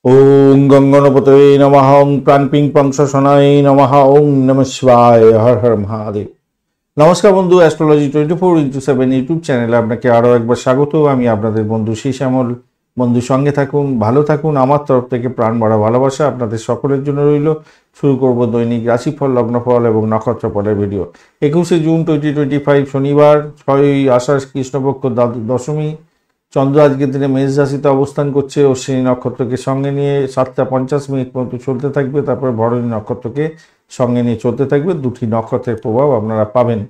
ओम गंगणपतये नमः। ओम प्राणपिंग पंक्षसनाय नमः। ओम नमः शिवाय। हर हर महादेव। नमस्कार बंधु, অ্যাস্ট্রোলজি 24x7 ইউটিউব চ্যানেলে আপনাকে আরও একবার স্বাগত। আমি আপনাদের বন্ধু শ্যামল। বন্ধু সঙ্গে থাকুন, ভালো থাকুন। আমার তরফ থেকে প্রাণ ভরা ভালোবাসা আপনাদের সকলের জন্য রইল। শুরু করব দৈনিক রাশিফল, লগ্নফল এবং নক্ষত্রফলের ভিডিও। 21শে জুন 2025 শনিবার, 6ই আষাঢ় কৃষ্ণপক্ষ দশমী। চন্দ্র আজকের দিনে মেষ রাশিতে অবস্থান করছে। অশ্বিনী নক্ষত্রকে সঙ্গে নিয়ে 7টা 50 মিনিট পর্যন্ত চলতে থাকবে, তারপরে ভরণী নক্ষত্রকে সঙ্গে নিয়ে চলতে থাকবে। দুটি নক্ষত্রের প্রভাব আপনারা পাবেন।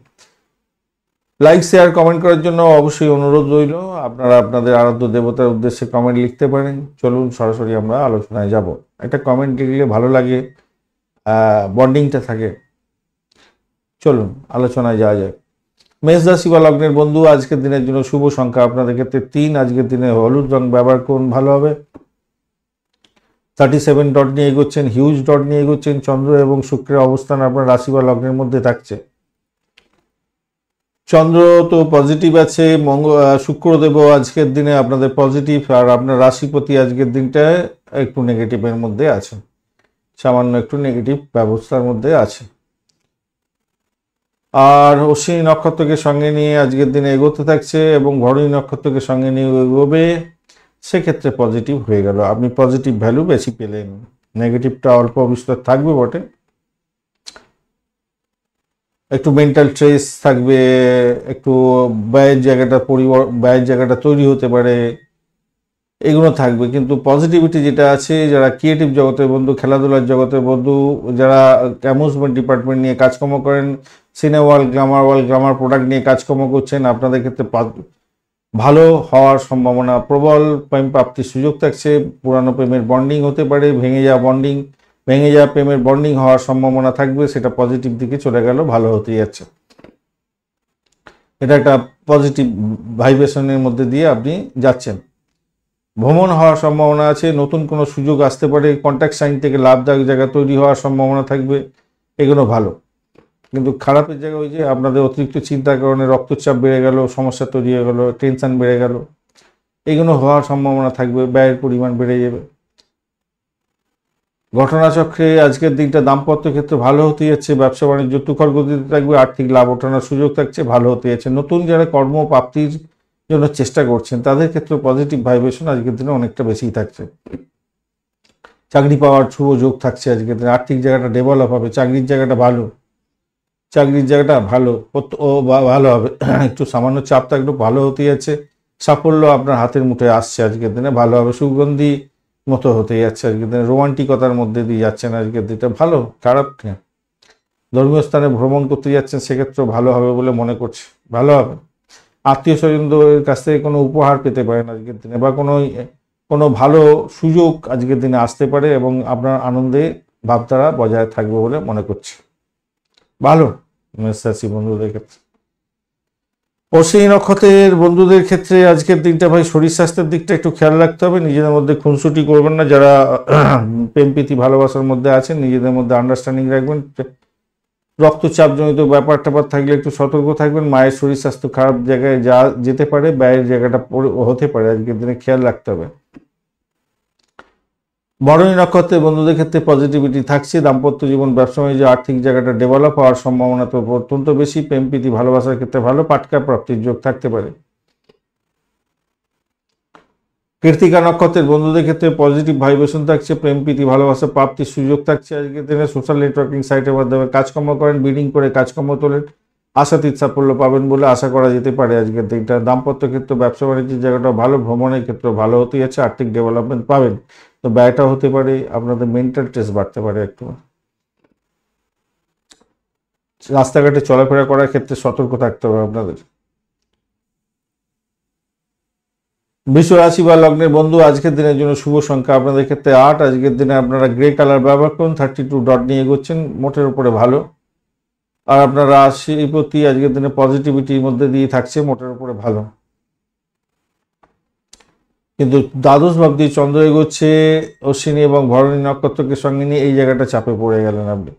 লাইক শেয়ার কমেন্ট করার জন্য অবশ্যই অনুরোধ রইল। আপনারা আপনাদের আরাধ্য দেবতার উদ্দেশ্যে কমেন্ট লিখতে পারেন। চলুন সরাসরি আমরা আলোচনায় যাব। একটা কমেন্ট লিখলে ভালো লাগে, বন্ডিংটা থাকে। চলুন আলোচনায় যাওয়া যায়। মেষ রাশি বা লগ্নের বন্ধু, আজকের দিনের জন্য শুভ সংখ্যা আপনাদের ক্ষেত্রে 3। আজকের দিনে হলুদ রং ব্যবহার করুন, ভালো হবে। 37 ডট নিয়ে এগোচ্ছেন, হিউজ ডট নিয়ে এগোচ্ছেন। চন্দ্র এবং শুক্রের অবস্থান আপনার রাশি বা লগ্নের মধ্যে থাকছে। চন্দ্র তো পজিটিভ আছে, শুক্রদেবও আজকের দিনে আপনাদের পজিটিভ, আর আপনার রাশিপতি আজকের দিনটা একটু নেগেটিভের মধ্যে আছে, সামান্য একটু নেগেটিভ ব্যবস্থার মধ্যে আছে। আর অশ্বিনী নক্ষত্রকে সঙ্গে নিয়ে আজকের দিনে এগোতে থাকছে এবং ভরণী নক্ষত্রকে সঙ্গে নিয়ে এগোবে। সেক্ষেত্রে পজিটিভ হয়ে গেল, আপনি পজিটিভ ভ্যালু বেশি পেলেন। নেগেটিভটা অল্প বিস্তর থাকবে বটে, একটু মেন্টাল স্ট্রেস থাকবে, একটু ব্যয়ের জায়গাটা তৈরি হতে পারে, এগুলো থাকবে। কিন্তু পজিটিভিটি যেটা আছে, যারা ক্রিয়েটিভ জগতের বন্ধু, খেলাধুলার জগতের বন্ধু, যারা অ্যামিউজমেন্ট ডিপার্টমেন্ট নিয়ে কাজকর্ম করেন, সিনেমা ওয়ার্ল্ড, গ্ল্যামার প্রোডাক্ট নিয়ে কাজকর্ম করছেন, আপনাদের ক্ষেত্রে ভালো হওয়ার সম্ভাবনা প্রবল। প্রেম প্রাপ্তির সুযোগ থাকছে। পুরানো প্রেমের বন্ডিং হতে পারে, ভেঙে যাওয়া প্রেমের বন্ডিং হওয়ার সম্ভাবনা থাকবে। সেটা পজিটিভ দিকে চলে গেল, ভালো হতে যাচ্ছে। এটা একটা পজিটিভ ভাইব্রেশনের মধ্যে দিয়ে আপনি যাচ্ছেন। ভ্রমণ হওয়ার সম্ভাবনা আছে, নতুন কোনো সুযোগ আসতে পারে, কন্ট্যাক্ট সাইন থেকে লাভদায়ক জায়গা তৈরি হওয়ার সম্ভাবনা থাকবে, এগুলো ভালো। কিন্তু খারাপের জায়গা ওই যে আপনাদের অতিরিক্ত চিন্তার কারণে রক্তচাপ বেড়ে গেল, সমস্যা তৈরি হয়ে গেল, টেনশন বেড়ে গেল, এগুলো হওয়ার সম্ভাবনা থাকবে, ব্যয়ের পরিমাণ বেড়ে যাবে। ঘটনাচক্রে আজকের দিনটা দাম্পত্য ক্ষেত্রে ভালো হতে যাচ্ছে, ব্যবসা বাণিজ্য তুখর গতিতে থাকবে, আর্থিক লাভ ওঠানোর সুযোগ থাকছে, ভালো হতে যাচ্ছে। নতুন যারা কর্মপ্রাপ্তির জন্য চেষ্টা করছেন তাদের ক্ষেত্রে পজিটিভ ভাইব্রেশন আজকের দিনে অনেকটা বেশিই থাকছে। চাকরি পাওয়ার শুভ যোগ থাকছে আজকের দিনে। আর্থিক জায়গাটা ডেভেলপ হবে, চাকরির জায়গাটা ভালো ভালো হবে। একটু সামান্য চাপ থাকলেও ভালো হতে যাচ্ছে। সাফল্য আপনার হাতের মুঠে আসছে আজকের দিনে, ভালো হবে। সুগন্ধি মতো হতে যাচ্ছে আজকের দিনে, রোমান্টিকতার মধ্যে দিয়ে যাচ্ছেন আজকের দিনটা, ভালো। খারাপ না। ধর্মীয় স্থানে ভ্রমণ করতে যাচ্ছেন, সেক্ষেত্রেও ভালো হবে বলে মনে করছি, ভালো হবে। আত্মীয় স্বজনদের কাছ থেকে কোনো উপহার পেতে পারেন আজকের দিনে, বা কোনো ভালো সুযোগ আজকের দিনে আসতে পারে এবং আপনার আনন্দে ভাবধারা বজায় থাকবে বলে মনে করছি, ভালো। মেষ রাশি বন্ধুদের ক্ষেত্রে, অশ্বিনী নক্ষত্রের বন্ধুদের ক্ষেত্রে আজকের দিনটা ভাই শরীর স্বাস্থ্যের দিকটা একটু খেয়াল রাখতে হবে। নিজেদের মধ্যে খুনসুটি করবেন না। যারা প্রেম প্রীতি ভালোবাসার মধ্যে আছেন, নিজেদের মধ্যে আন্ডারস্ট্যান্ডিং রাখবেন। রক্তচাপজনিত ব্যাপার থাকলে একটু সতর্ক থাকবেন। মায়ের শরীর স্বাস্থ্য খারাপ জায়গায় যেতে পারে, ব্যয়ের জায়গাটা হতে পারে, আজকের দিনে খেয়াল রাখতে হবে। ভরণী নক্ষত্রের বন্ধুদের ক্ষেত্রে পজিটিভিটি থাকছে। দাম্পত্য জীবন, ব্যবসা বাণিজ্য, আর্থিক জায়গাটা ডেভেলপ হওয়ার সম্ভাবনা তো অত্যন্ত বেশি। প্রেম প্রীতি ভালোবাসার ক্ষেত্রে ভালো, পাটকা প্রাপ্তির যোগ থাকতে পারে। কৃত্তিকা নক্ষত্রের বন্ধুদের ক্ষেত্রে পজিটিভ ভাইব্রেশন থাকছে। প্রেম প্রীতি ভালোবাসা প্রাপ্তির সুযোগ থাকছে আজকের দিনে। সোশ্যাল নেটওয়ার্কিং সাইটের মাধ্যমে কাজকর্ম করেন, বিডিং করে কাজকর্ম তোলেন, আশাতীত সাফল্য পাবেন বলে আশা করা যেতে পারে আজকের দিনটা। দাম্পত্য ক্ষেত্রে, ব্যবসা বাণিজ্যের জায়গাটা ভালো, ভ্রমণের ক্ষেত্রে ভালো হতে যাচ্ছে, আর্থিক ডেভেলপমেন্ট পাবেন। তো ব্যয়টা হতে পারে, আপনাদের মেন্টাল স্ট্রেস বাড়তে পারে একটু। রাস্তাঘাটে চলাফেরা করার ক্ষেত্রে সতর্ক থাকতে হবে আপনাদের। বৃষ রাশি বা লগ্নের বন্ধু, আজকের দিনের জন্য শুভ সংখ্যা আপনাদের ক্ষেত্রে 8। আজকের দিনে আপনারা গ্রে কালার ব্যবহার করুন। 32 ডট নিয়ে এগোচ্ছেন, মোটের উপরে ভালো। আর আপনার রাশিপতি আজকের দিনে পজিটিভিটির মধ্যে দিয়ে থাকছে, মোটের উপরে ভালো। কিন্তু দ্বাদশ ভাব দিয়ে চন্দ্র এগোচ্ছে অশ্বিনী এবং ভরণী নক্ষত্রকে সঙ্গে নিয়ে, এই জায়গাটা চাপে পড়ে গেলেন আপনি।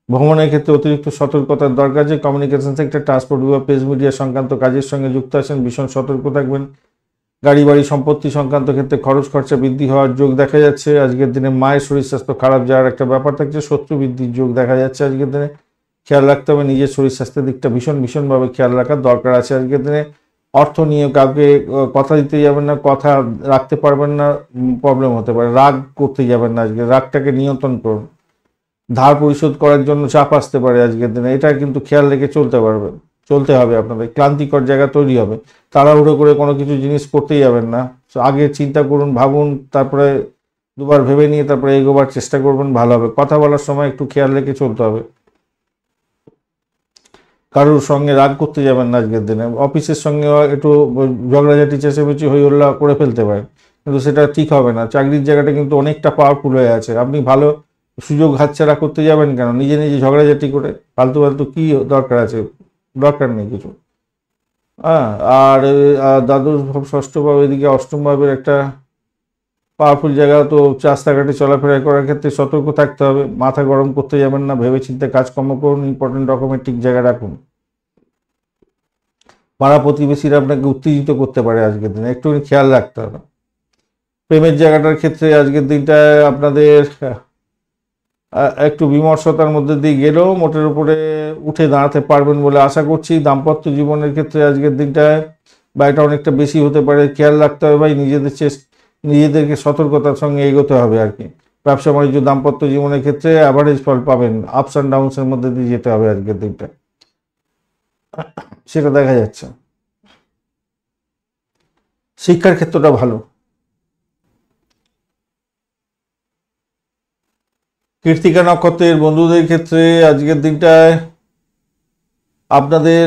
ভ্রমণের ক্ষেত্রে অতিরিক্ত সতর্কতার দরকার আছে। কমিউনিকেশন সেক্টর, ট্রান্সপোর্ট বিভাগ, প্রেস মিডিয়া সংক্রান্ত কাজের সঙ্গে যুক্ত আছেন, ভীষণ সতর্ক থাকবেন। গাড়ি বাড়ি সম্পত্তি সংক্রান্ত ক্ষেত্রে খরচ খরচা বৃদ্ধি হওয়ার যোগ দেখা যাচ্ছে। আজকের দিনে মায়ের শরীর স্বাস্থ্য খারাপ যাওয়ার একটা ব্যাপার থাকছে। শত্রু বৃদ্ধির যোগ দেখা যাচ্ছে আজকের দিনে। খেয়াল রাখতে হবে, নিজের শরীর স্বাস্থ্যের দিকটা ভীষণভাবে খেয়াল রাখার দরকার আছে আজকের দিনে। অর্থ নিয়ে কাউকে কথা দিতে যাবেন না, কথা রাখতে পারবেন না, প্রবলেম হতে পারে। রাগ করতে যাবেন না, আজকে রাগটাকে নিয়ন্ত্রণ করুন। ধার পরিশোধ করার জন্য চাপ আসতে পারে আজকের দিনে, এটা কিন্তু খেয়াল রেখে চলতে হবে আপনাদের। ক্লান্তিকর জায়গা তৈরি হবে, তাড়াহুড়ো করে কোনো কিছু জিনিস করতেই যাবেন না। আগে চিন্তা করুন, ভাবুন, তারপরে দুবার ভেবে নিয়ে তারপরে এগোবার চেষ্টা করবেন, ভালো হবে। কথা বলার সময় একটু খেয়াল রেখে চলতে হবে। কারোর সঙ্গে রাগ করতে যাবেন না আজকের দিনে। অফিসের সঙ্গে একটু ঝগড়াঝাটি চেঁচামেচি হই হল্লা করে ফেলতে পারেন, কিন্তু সেটা ঠিক হবে না। চাকরির জায়গাটা কিন্তু অনেকটা পাওয়ারফুল হয়ে আছে, আপনি ভালো সুযোগ হাতছাড়া করতে যাবেন কেন? নিজে ঝগড়াঝাটি করে ফালতু কি দরকার আছে? দরকার নেই কিছু। হ্যাঁ, আর দ্বাদশ ভাব ষষ্ঠ ভাব এদিকে অষ্টম ভাবের একটা পাওয়ারফুল জায়গা, তো রাস্তাঘাটে চলাফেরা করার ক্ষেত্রে সতর্ক থাকতে হবে। মাথা গরম করতে যাবেন না, ভেবে চিন্তে কাজকর্ম করুন, ইম্পর্টেন্ট ডকুমেন্ট ঠিক জায়গায় রাখুন। পাড়া প্রতিবেশীরা আপনাকে উত্তেজিত করতে পারে আজকের দিনে, একটু খেয়াল রাখতে হবে। প্রেমের জায়গাটার ক্ষেত্রে আজকের দিনটায় আপনাদের একটু বিমর্ষতার মধ্যে দিয়ে গেলেও মোটের উপরে উঠে দাঁড়াতে পারবেন বলে আশা করছি। দাম্পত্য জীবনের ক্ষেত্রে আজকের দিনটায় ব্যয়টা অনেকটা বেশি হতে পারে, খেয়াল রাখতে হবে ভাই। নিজেদেরকে সতর্কতার সঙ্গে এগোতে হবে আর কি। ব্যবসা বাণিজ্য দাম্পত্য জীবনের ক্ষেত্রে অ্যাভারেজ ফল পাবেন, আপস অ্যান্ড ডাউনসের মধ্যে দিয়ে যেতে হবে আজকের দিনটা, সেটা দেখা যাচ্ছে। শিক্ষার ক্ষেত্রটা ভালো। কৃত্তিকা নক্ষত্রের বন্ধুদের ক্ষেত্রে আজকের দিনটায় আপনাদের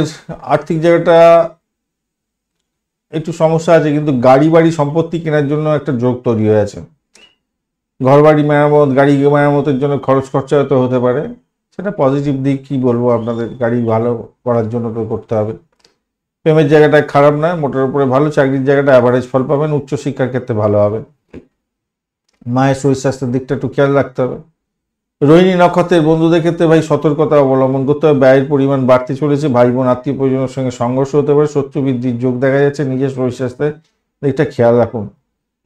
আর্থিক জায়গাটা একটু সমস্যা আছে, কিন্তু গাড়ি বাড়ি সম্পত্তি কেনার জন্য একটা যোগ তৈরি হয়েছে। ঘর বাড়ি মেরামত, গাড়ি মেরামতের জন্য খরচ খরচা হয়তো হতে পারে, সেটা পজিটিভ দিক। কি বলবো আপনাদের, গাড়ি ভালো করার জন্য তো করতে হবে। প্রেমের জায়গাটা খারাপ নয়, মোটের উপরে ভালো। চাকরির জায়গাটা অ্যাভারেজ ফল পাবেন। উচ্চশিক্ষার ক্ষেত্রে ভালো হবে। মায়ের শরীর স্বাস্থ্যের দিকটা একটু খেয়াল রাখতে হবে। রোহিণী নক্ষত্রের বন্ধুদের ক্ষেত্রে ভাই সতর্কতা অবলম্বন করতে হবে। ব্যয়ের পরিমাণ বাড়তে চলেছে, ভাই বোন আত্মীয় পরিজনের সঙ্গে সংঘর্ষ হতে পারে, শত্রু বৃদ্ধির যোগ দেখা যাচ্ছে। নিজের শরীর স্বাস্থ্যের দিকটা খেয়াল রাখুন।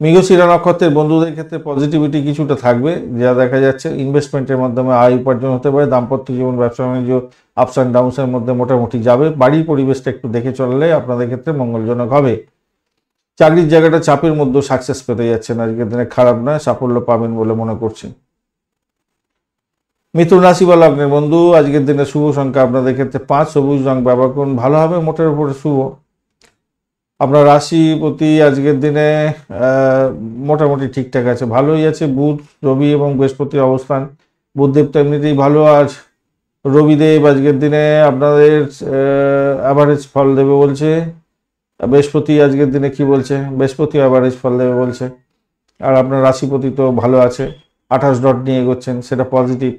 মৃগশিরা নক্ষত্রের বন্ধুদের ক্ষেত্রে পজিটিভিটি কিছুটা থাকবে, যা দেখা যাচ্ছে। ইনভেস্টমেন্টের মাধ্যমে আয় উপার্জন হতে পারে। দাম্পত্য জীবন, ব্যবসা বাণিজ্য আপস অ্যান্ড ডাউনসের মধ্যে মোটামুটি যাবে। বাড়ির পরিবেশটা একটু দেখে চললে আপনাদের ক্ষেত্রে মঙ্গলজনক হবে। চাকরির জায়গাটা চাপের মধ্যে সাকসেস পেতে যাচ্ছেন আজকের দিনে, খারাপ নয়, সাফল্য পাবেন বলে মনে করছি। মিথুন রাশি বা লগ্নের বন্ধু আজকের দিনে শুভ সংখ্যা আপনাদের ক্ষেত্রে 5, সবুজ রং ব্যবহার করুন, ভালো হবে, মোটের উপরে শুভ। আপনার রাশিপতি আজকের দিনে মোটামুটি ঠিকঠাক আছে, ভালোই আছে। বুধ, রবি এবং বৃহস্পতির অবস্থান। বুধদেব তো এমনিতেই ভালো, আর রবিদেব আজকের দিনে আপনাদের অ্যাভারেজ ফল দেবে বলছে। বৃহস্পতি আজকের দিনে কি বলছে? বৃহস্পতি অ্যাভারেজ ফল দেবে বলছে। আর আপনার রাশিপতি তো ভালো আছে, 28 ডট নিয়ে এগোচ্ছেন, সেটা পজিটিভ।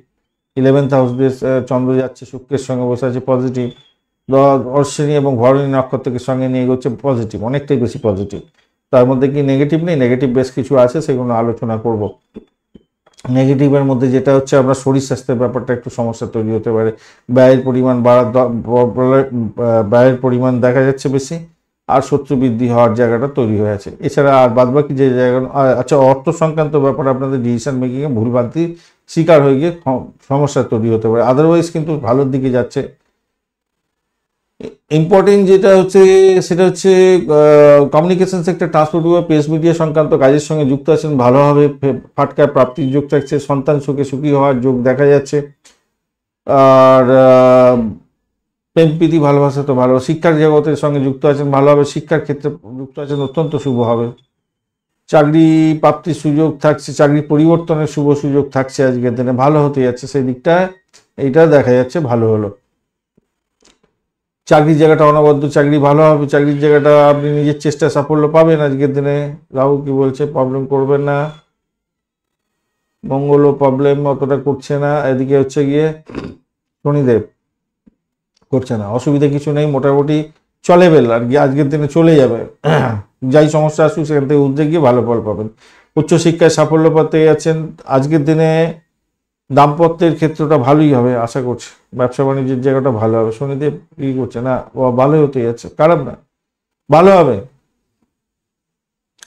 11th হাউস দিয়ে চন্দ্র যাচ্ছে, শুক্রের সঙ্গে বসে আছে, পজিটিভ। অশ্বিনী এবং ভরণী নক্ষত্রকে সঙ্গে নিয়ে এগোচ্ছে, পজিটিভ, অনেকটাই বেশি পজিটিভ। তার মধ্যে কি নেগেটিভ নেই? নেগেটিভ বেশ কিছু আছে, সেগুলো আলোচনা করব। নেগেটিভের মধ্যে যেটা হচ্ছে আপনার শরীর স্বাস্থ্যের ব্যাপারটা একটু সমস্যা তৈরি হতে পারে। ব্যয়ের পরিমাণ দেখা যাচ্ছে বেশি, আর শত্রু বৃদ্ধি হওয়ার জায়গাটা তৈরি হয়ে আছে। এছাড়া আর বাদবাকি যে জায়গা, আচ্ছা, অর্থ সংক্রান্ত ব্যাপারে আপনাদের ডিসিশন মেকিংয়ে ভুলভ্রান্তি শিকার হয়ে গিয়ে সমস্যা তৈরি হতে পারে। আদারওয়াইজ কিন্তু ভালোর দিকে যাচ্ছে। ইম্পর্টেন্ট যেটা হচ্ছে সেটা হচ্ছে কমিউনিকেশন সেক্টর, ট্রান্সপোর্ট বা প্রেস মিডিয়া সংক্রান্ত কাজের সঙ্গে যুক্ত আছেন, ভালোভাবে ফাটকার প্রাপ্তির যোগ থাকছে। সন্তান সুখী হওয়ার যোগ দেখা যাচ্ছে। আর প্রেম প্রীতি ভালোবাসা তো ভালো। শিক্ষার জগতের সঙ্গে যুক্ত আছেন, ভালোভাবে শিক্ষার ক্ষেত্রে যুক্ত আছেন, অত্যন্ত শুভ হবে। চাকরি প্রাপ্তির সুযোগ থাকছে, চাকরি পরিবর্তনের শুভ সুযোগ থাকছে আজকের দিনে, ভালো হতে যাচ্ছে সেই দিকটা, এইটা দেখা যাচ্ছে ভালো হলো। চাকরির জায়গাটা অনবদ্য, চাকরি ভালো হবে। চাকরির জায়গাটা আপনি নিজের চেষ্টায় সাফল্য পাবেন আজকের দিনে। রাহু কি বলছে? প্রবলেম করবেন না। মঙ্গলও প্রবলেম অতটা করছে না। এদিকে হচ্ছে গিয়ে শনিদেব করছে না, অসুবিধা কিছু নেই, মোটামুটি চলেবেল আর কি, আজকের দিনে চলে যাবে। যাই সমস্যা আসুক সেখান থেকে উঠতে গিয়ে ভালো ফল পাবেন। উচ্চশিক্ষায় সাফল্য পেতে যাচ্ছেন আজকের দিনে। দাম্পত্যের ক্ষেত্রটা ভালোই হবে আশা করছি। ব্যবসা বাণিজ্যের জায়গাটা ভালো হবে। শনিদেব কি করছে? না, ও ভালোই হতে যাচ্ছে, খারাপ না, ভালো হবে।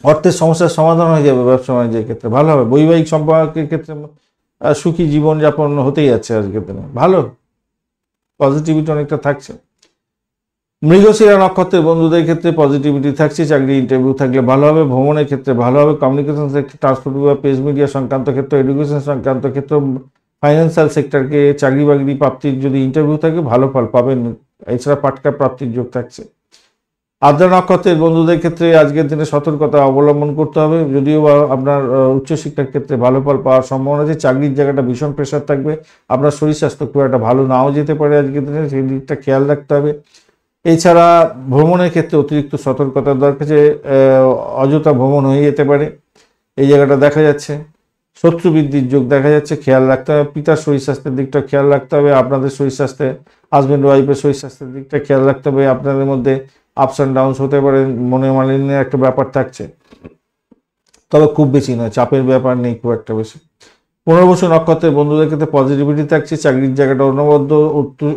অর্থের সমস্যার সমাধান হয়ে যাবে, ব্যবসা বাণিজ্যের ক্ষেত্রে ভালো হবে, বৈবাহিক সম্পর্কের ক্ষেত্রে সুখী জীবনযাপন হতেই যাচ্ছে আজকের দিনে, ভালো পজিটিভিটি অনেকটা থাকছে। মৃগশিরা নক্ষত্রের বন্ধুদের ক্ষেত্রে পজিটিভিটি থাকছে, চাকরি ইন্টারভিউ থাকলে ভালো হবে, ভ্রমণের ক্ষেত্রে ভালো হবে, কমিউনিকেশন সেক্টর, ট্রান্সপোর্ট বা পেজ মিডিয়া সংক্রান্ত ক্ষেত্র, এডুকেশন সংক্রান্ত ক্ষেত্র, ফাইন্যান্সিয়াল সেক্টরকে চাকরি বাকরি প্রাপ্তির যদি ইন্টারভিউ থাকে ভালো ফল পাবেন। এছাড়া পাটকা প্রাপ্তির যোগ থাকছে। আদ্রা নক্ষত্রের বন্ধুদের ক্ষেত্রে আজকের দিনে সতর্কতা অবলম্বন করতে হবে, যদিও বা আপনার উচ্চশিক্ষার ক্ষেত্রে ভালো ফল পাওয়ার সম্ভাবনা আছে। চাকরির জায়গাটা ভীষণ প্রেশার থাকবে, আপনার শরীর স্বাস্থ্য খুব একটা ভালো নাও যেতে পারে আজকের দিনে, সেই দিকটা খেয়াল রাখতে হবে। এছাড়া ভ্রমণের ক্ষেত্রে অতিরিক্ত সতর্কতার দরকার, যে অযথা ভ্রমণ হয়ে যেতে পারে, এই জায়গাটা দেখা যাচ্ছে। শত্রু বৃদ্ধির যোগ দেখা যাচ্ছে, খেয়াল রাখতে হবে। পিতার শরীর স্বাস্থ্যের দিকটা খেয়াল রাখতে হবে, আপনাদের শরীর স্বাস্থ্যে, হাজব্যান্ড ওয়াইফের শরীর স্বাস্থ্যের দিকটা খেয়াল রাখতে হবে। আপনাদের মধ্যে আপস অ্যান্ড ডাউনস হতে পারে, মনে মালিন্যের একটা ব্যাপার থাকছে, তবে খুব বেশি নয়, চাপের ব্যাপার নেই খুব একটা বেশি। পুনর্বসু নক্ষত্রের বন্ধুদের ক্ষেত্রে পজিটিভিটি থাকছে, চাকরির জায়গাটা অনবদ্য,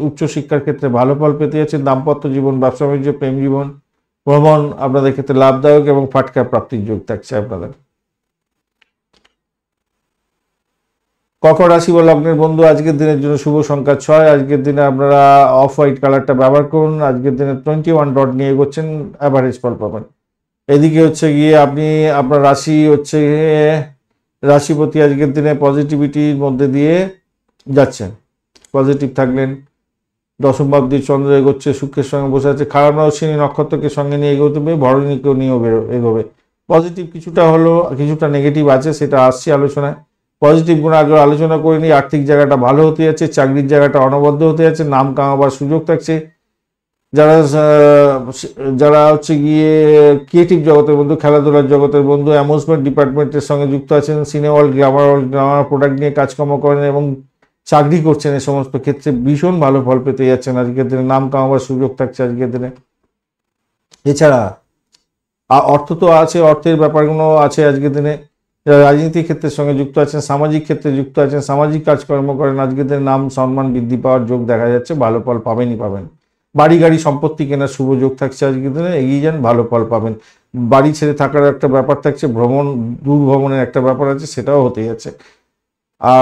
উচ্চশিক্ষার ক্ষেত্রে ভালো ফল পেতে যাচ্ছে, দাম্পত্য জীবন, ব্যবসা বাণিজ্য, প্রেম জীবন, ভ্রমণ আপনাদের ক্ষেত্রে লাভদায়ক এবং ফাটকা প্রাপ্তির যোগ থাকছে আপনাদের। কর্কট রাশি বা লগ্নের বন্ধু আজকের দিনের জন্য শুভ সংখ্যা 6। আজকের দিনে আপনারা অফ হোয়াইট কালারটা ব্যবহার করুন। আজকের দিনে 21 ডট নিয়ে এগোচ্ছেন, অ্যাভারেজ ফল পাবেন। এদিকে হচ্ছে গিয়ে আপনি আপনার রাশি হচ্ছে রাশিপতি আজকের দিনে পজিটিভিটির মধ্যে দিয়ে যাচ্ছেন, পজিটিভ থাকলেন। দশম ভাবটি চন্দ্র এগোচ্ছে, শুক্রের সঙ্গে বসে আছে, খারাপ না অশ্বিনী নক্ষত্রকে সঙ্গে নিয়ে এগোতে হবে, ভরণীকেও নিয়েও এগোবে। পজিটিভ কিছুটা হলো, কিছুটা নেগেটিভ আছে, সেটা আসছে আলোচনায়। পজিটিভ গুণ আগে আলোচনা করে নিই। আর্থিক জায়গাটা ভালো হতে যাচ্ছে, চাকরির জায়গাটা অনবদ্য হতে যাচ্ছে, নাম কামাবার সুযোগ থাকছে। যারা যারা হচ্ছে গিয়ে ক্রিয়েটিভ জগতের বন্ধু, খেলাধুলার জগতের বন্ধু, অ্যামিউজমেন্ট ডিপার্টমেন্টের সঙ্গে যুক্ত আছেন, সিনেমা হল, গ্ল্যামার হল, গ্ল্যামার প্রোডাক্ট নিয়ে কাজকর্ম করেন এবং চাকরি করছেন, এই সমস্ত ক্ষেত্রে ভীষণ ভালো ফল পেতে যাচ্ছেন আজকের দিনে, নাম কামাবার সুযোগ থাকছে আজকের দিনে। এছাড়া অর্থ তো আছে, অর্থের ব্যাপারগুলো আছে আজকের দিনে। যারা রাজনীতির ক্ষেত্রের সঙ্গে যুক্ত আছেন, সামাজিক ক্ষেত্রে যুক্ত আছেন, সামাজিক কাজকর্ম করেন, আজকের দিনে নাম সম্মান বৃদ্ধি পাওয়ার যোগ দেখা যাচ্ছে, ভালো ফল পাবেনই পাবেন। বাড়ি গাড়ি সম্পত্তি কেনার শুভ যোগ থাকছে আজকের দিনে, এগিয়ে যান, ভালো ফল পাবেন। বাড়ি ছেড়ে থাকার একটা ব্যাপার থাকছে, ভ্রমণ, দূর ভ্রমণের একটা ব্যাপার আছে, সেটাও হতে যাচ্ছে।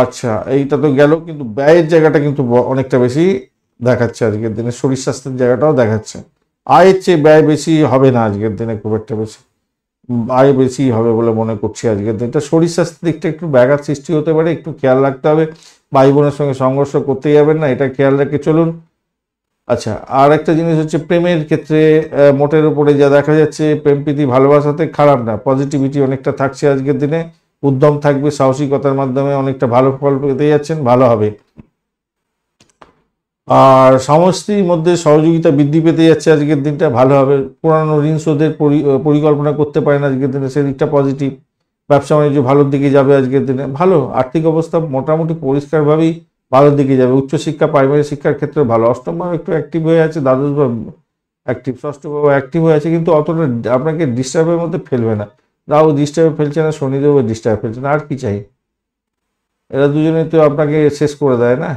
আচ্ছা, এইটা তো গেল, কিন্তু ব্যয়ের জায়গাটা কিন্তু অনেকটা বেশি দেখাচ্ছে আজকের দিনে, শরীর স্বাস্থ্যের জায়গাটাও দেখাচ্ছে। আয়ের চেয়ে ব্যয় বেশি হবে না আজকের দিনে, খুব একটা বেশি আয় বেশি হবে বলে মনে করছি আজকের দিনটা। শরীর স্বাস্থ্যের দিকটা একটু ব্যাঘাত সৃষ্টি হতে পারে, একটু খেয়াল রাখতে হবে। ভাই বোনের সঙ্গে সংঘর্ষ করতে যাবেন না, এটা খেয়াল রেখে চলুন। আচ্ছা, আর একটা জিনিস হচ্ছে প্রেমের ক্ষেত্রে মোটের উপরে যা দেখা যাচ্ছে, প্রেম প্রীতি ভালোবাসাতে খারাপ না, পজিটিভিটি অনেকটা থাকছে আজকের দিনে। উদ্যম থাকবে, সাহসিকতার মাধ্যমে অনেকটা ভালো ফল পেতে যাচ্ছেন, ভালো হবে। আর সমষ্টির মধ্যে সহযোগিতা বৃদ্ধি পেতে যাচ্ছে আজকের দিনটা, ভালো হবে। পুরানো ঋণ শোধের পরিকল্পনা করতে পারেন আজকের দিনে, সেদিকটা পজিটিভ। ব্যবসা বাণিজ্য ভালোর দিকে যাবে আজকের দিনে, ভালো। আর্থিক অবস্থা মোটামুটি পরিষ্কারভাবেই ভালোর দিকে যাবে। উচ্চশিক্ষা, প্রাইমারি শিক্ষার ক্ষেত্রে ভালো। অষ্টম ভাব একটু অ্যাক্টিভ হয়ে আছে, দ্বাদশ ভাব অ্যাক্টিভ, ষষ্ঠ ভাব অ্যাক্টিভ হয়ে আছে, কিন্তু অতটা আপনাকে ডিস্টার্বের মধ্যে ফেলবে না। রাহু ডিস্টার্বে ফেলছে না, শনিদেবও ডিস্টার্ব ফেলছে না, আর কি চাই? এরা দুজনেই তো আপনাকে শেষ করে দেয় না।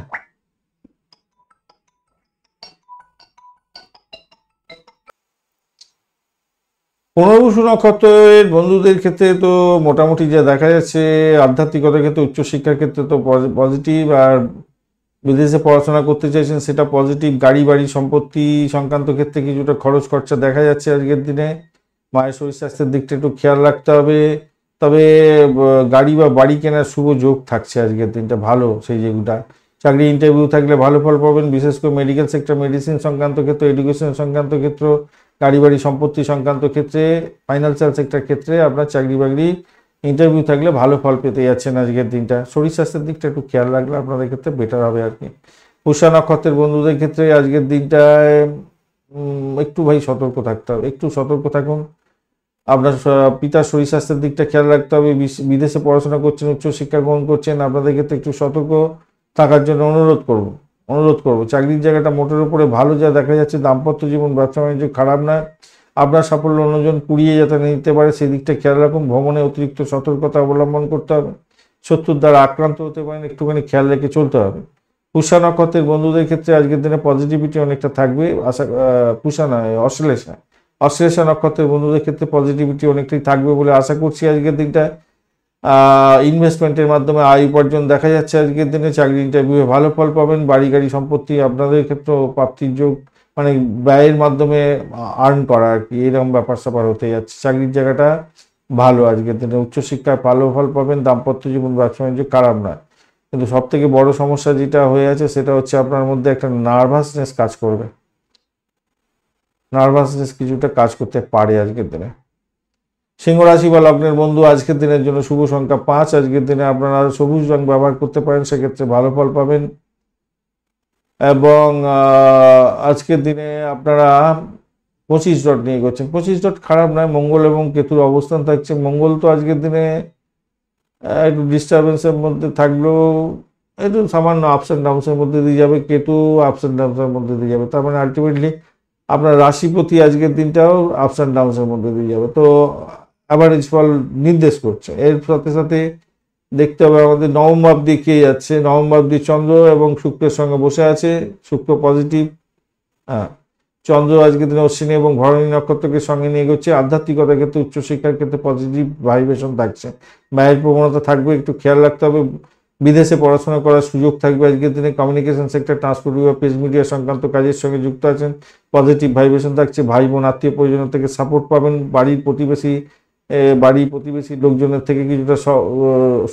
পুনর্বসু নক্ষত্রের বন্ধুদের ক্ষেত্রে তো মোটামুটি যা দেখা যাচ্ছে, আধ্যাত্মিকতার ক্ষেত্রে, উচ্চশিক্ষার ক্ষেত্রে তো পজিটিভ। আর বিদেশে পড়াশোনা করতে চাইছেন, সেটা পজিটিভ। গাড়ি বাড়ি সম্পত্তি সংক্রান্ত ক্ষেত্রে কিছুটা খরচ খরচা দেখা যাচ্ছে আজকের দিনে। মায়ের শরীর স্বাস্থ্যের দিকটা একটু খেয়াল রাখতে হবে। তবে গাড়ি বা বাড়ি কেনার শুভ যোগ থাকছে আজকের দিনটা, ভালো সেই যেগুলা। চাকরি ইন্টারভিউ থাকলে ভালো ফল পাবেন, বিশেষ করে মেডিকেল সেক্টর, মেডিসিন সংক্রান্ত ক্ষেত্র, এডুকেশন সংক্রান্ত ক্ষেত্র, গাড়ি বাড়ি সম্পত্তি সংক্রান্ত ক্ষেত্রে, ফাইন্যান্সিয়াল সেক্টর ক্ষেত্রে আপনার চাকরি বাকরি ইন্টারভিউ থাকলে ভালো ফল পেতে যাচ্ছেন আজকের দিনটা। শরীর স্বাস্থ্যের দিকটা একটু খেয়াল রাখলে আপনাদের ক্ষেত্রে বেটার হবে আর কি। পুষ্যা নক্ষত্রের বন্ধুদের ক্ষেত্রে আজকের দিনটায় একটু ভাই সতর্ক থাকতে হবে, একটু সতর্ক থাকুন। আপনার পিতার শরীর স্বাস্থ্যের দিকটা খেয়াল রাখতে হবে। বিদেশে পড়াশোনা করছেন, উচ্চশিক্ষা গ্রহণ করছেন, আপনাদের ক্ষেত্রে একটু সতর্ক থাকার জন্য অনুরোধ করবো। চাকরির জায়গাটা মোটের উপরে ভালো যা দেখা যাচ্ছে, দাম্পত্য জীবন, ব্যবসা বাণিজ্য খারাপ না। আপনার সাফল্য অন্যজন কুড়িয়ে যাতে নিতে পারে, সেই দিকটা খেয়াল রাখুন। ভ্রমণে অতিরিক্ত সতর্কতা অবলম্বন করতে হবে। শত্রুর দ্বারা আক্রান্ত হতে পারেন, একটুখানি খেয়াল রেখে চলতে হবে। পুষ্যা নক্ষত্রের বন্ধুদের ক্ষেত্রে আজকের দিনে পজিটিভিটি অনেকটা থাকবে। পুষ্যা নয়, অশ্লেষা, অশ্লেষা নক্ষত্রের বন্ধুদের ক্ষেত্রে পজিটিভিটি অনেকটাই থাকবে বলে আশা করছি আজকের দিনটা। ইনভেস্টমেন্টের মাধ্যমে আয় উপার্জন দেখা যাচ্ছে আজকের দিনে। চাকরি ইন্টারভিউয়ে ভালো ফল পাবেন। বাড়ি গাড়ি সম্পত্তি আপনাদের ক্ষেত্রেও প্রাপ্তির যোগ, মানে ব্যয়ের মাধ্যমে আর্ন করা আর কি, এরকম ব্যাপার স্যাপার হতে যাচ্ছে। চাকরির জায়গাটা ভালো আজকের দিনে। উচ্চশিক্ষায় ভালো ফল পাবেন। দাম্পত্য জীবন, ব্যবসা বাণিজ্য খারাপ নয়, কিন্তু সব থেকে বড় সমস্যা যেটা হয়ে আছে সেটা হচ্ছে আপনার মধ্যে একটা নার্ভাসনেস কাজ করবে। নার্ভাসনেস কিছুটা কাজ করতে পারে আজকের দিনে। সিংহ রাশি বা লগ্নের বন্ধু, আজকের দিনের জন্য শুভ সংখ্যা 5। আজকের দিনে আপনারা সবুজ রং ব্যবহার করতে পারেন, সেক্ষেত্রে ভালো ফল পাবেন। এবং আজকের দিনে আপনারা 25 ডট নিয়ে করছেন। 25 ডট খারাপ নয়, মঙ্গল এবং কেতুর অবস্থান থাকছে। মঙ্গল তো আজকের দিনে একটু ডিস্টারবেন্সের মধ্যে থাকলেও একটু সামান্য আপস অ্যান্ড ডাউন্সের মধ্যে দিয়ে যাবে। কেতু আপস অ্যান্ড ডাউন্সের মধ্যে দিয়ে যাবে। তার মানে আলটিমেটলি আপনার রাশিপতি আজকের দিনটাও আপস অ্যান্ড ডাউন্সের মধ্যে দিয়ে যাবে। তো অ্যাভারেজ ফল নির্দেশ করছে। এর সাথে সাথে দেখতে হবে আমাদের নবম ভাব দিয়ে কে যাচ্ছে। নবম ভাব দিয়ে চন্দ্র এবং শুক্রের সঙ্গে বসে আছে। শুক্র পজিটিভ। হ্যাঁ, চন্দ্র আজকের দিনে অশ্বিনী এবং ভরণী নক্ষত্রকে সঙ্গে নিয়ে গেছে। আধ্যাত্মিকতার ক্ষেত্রে, উচ্চশিক্ষার ক্ষেত্রে পজিটিভ ভাইব্রেশন থাকছে। ব্যয়ের প্রবণতা থাকবে, একটু খেয়াল রাখতে হবে। বিদেশে পড়াশোনা করার সুযোগ থাকবে আজকের দিনে। কমিউনিকেশন সেক্টর, ট্রান্সপোর্ট বা পেজ মিডিয়া সংক্রান্ত কাজের সঙ্গে যুক্ত আছেন, পজিটিভ ভাইব্রেশন থাকছে। ভাই বোন, আত্মীয় পরিজনের থেকে সাপোর্ট পাবেন। বাড়ির প্রতিবেশী লোকজনের থেকে কিছুটা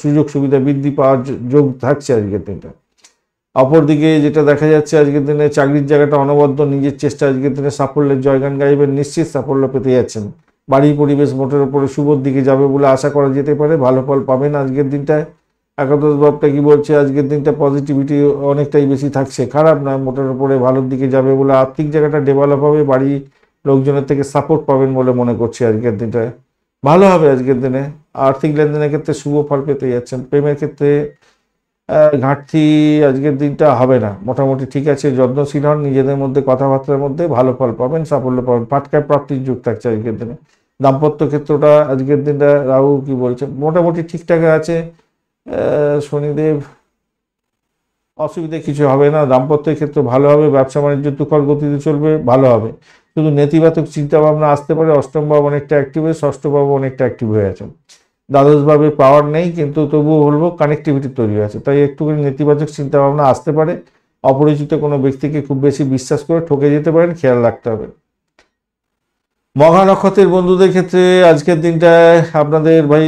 সুযোগ সুবিধা বৃদ্ধি পাওয়ার যোগ থাকছে আজকের দিনটা। অপরদিকে যেটা দেখা যাচ্ছে আজকের দিনে, চাকরির জায়গাটা অনবদ্য। নিজের চেষ্টা আজকের দিনে সাফল্যের জয়গান গাইবেন, নিশ্চিত সাফল্য পেতে যাচ্ছেন। বাড়ির পরিবেশ মোটের উপরে শুভর দিকে যাবে বলে আশা করা যেতে পারে। ভালো ফল পাবেন আজকের দিনটায়। একাদশ ভাবটা কি বলছে, আজকের দিনটা পজিটিভিটি অনেকটাই বেশি থাকছে, খারাপ নয়, মোটের উপরে ভালোর দিকে যাবে বলে। আর্থিক জায়গাটা ডেভেলপ হবে। বাড়ি লোকজনের থেকে সাপোর্ট পাবেন বলে মনে করছি আজকের দিনটায়। ভালো হবে আজকের দিনে। আর্থিক লেনদেনের ক্ষেত্রে শুভ ফল পেতে যাচ্ছেন। প্রেমের ক্ষেত্রে ঘাটতি আজকের দিনটা হবে না, মোটামুটি ঠিক আছে। যত্নশীল হন নিজেদের মধ্যে, কথাবার্তার মধ্যে ভালো ফল পাবেন, সাফল্য পাবেন। পাটকায় প্রাপ্তির যুগ থাকছে আজকের দিনে। দাম্পত্য ক্ষেত্রটা আজকের দিনটা রাহু কি বলছে, মোটামুটি ঠিকঠাক আছে। শনিদেব, অসুবিধে কিছু হবে না। দাম্পত্যের ক্ষেত্রে ভালো হবে। ব্যবসা বাণিজ্য তুখর গতিতে চলবে, ভালো হবে। শুধু নেতিবাচক চিন্তা ভাবনা আসতে পারে। অষ্টম ভাব অনেকটা অ্যাক্টিভ হয়ে, ষষ্ঠ ভাব অনেকটা অ্যাক্টিভ হয়ে আছে। দ্বাদশভাবে পাওয়ার নেই, কিন্তু তবুও বলবো কানেক্টিভিটি তৈরি আছে। তাই একটুখানি নেতিবাচক চিন্তা ভাবনা আসতে পারে। অপরিচিত কোনো ব্যক্তিকে খুব বেশি বিশ্বাস করে ঠকে যেতে পারেন, খেয়াল রাখতে হবে। মঘা নক্ষত্রের বন্ধুদের ক্ষেত্রে আজকের দিনটায় আপনাদের ভাই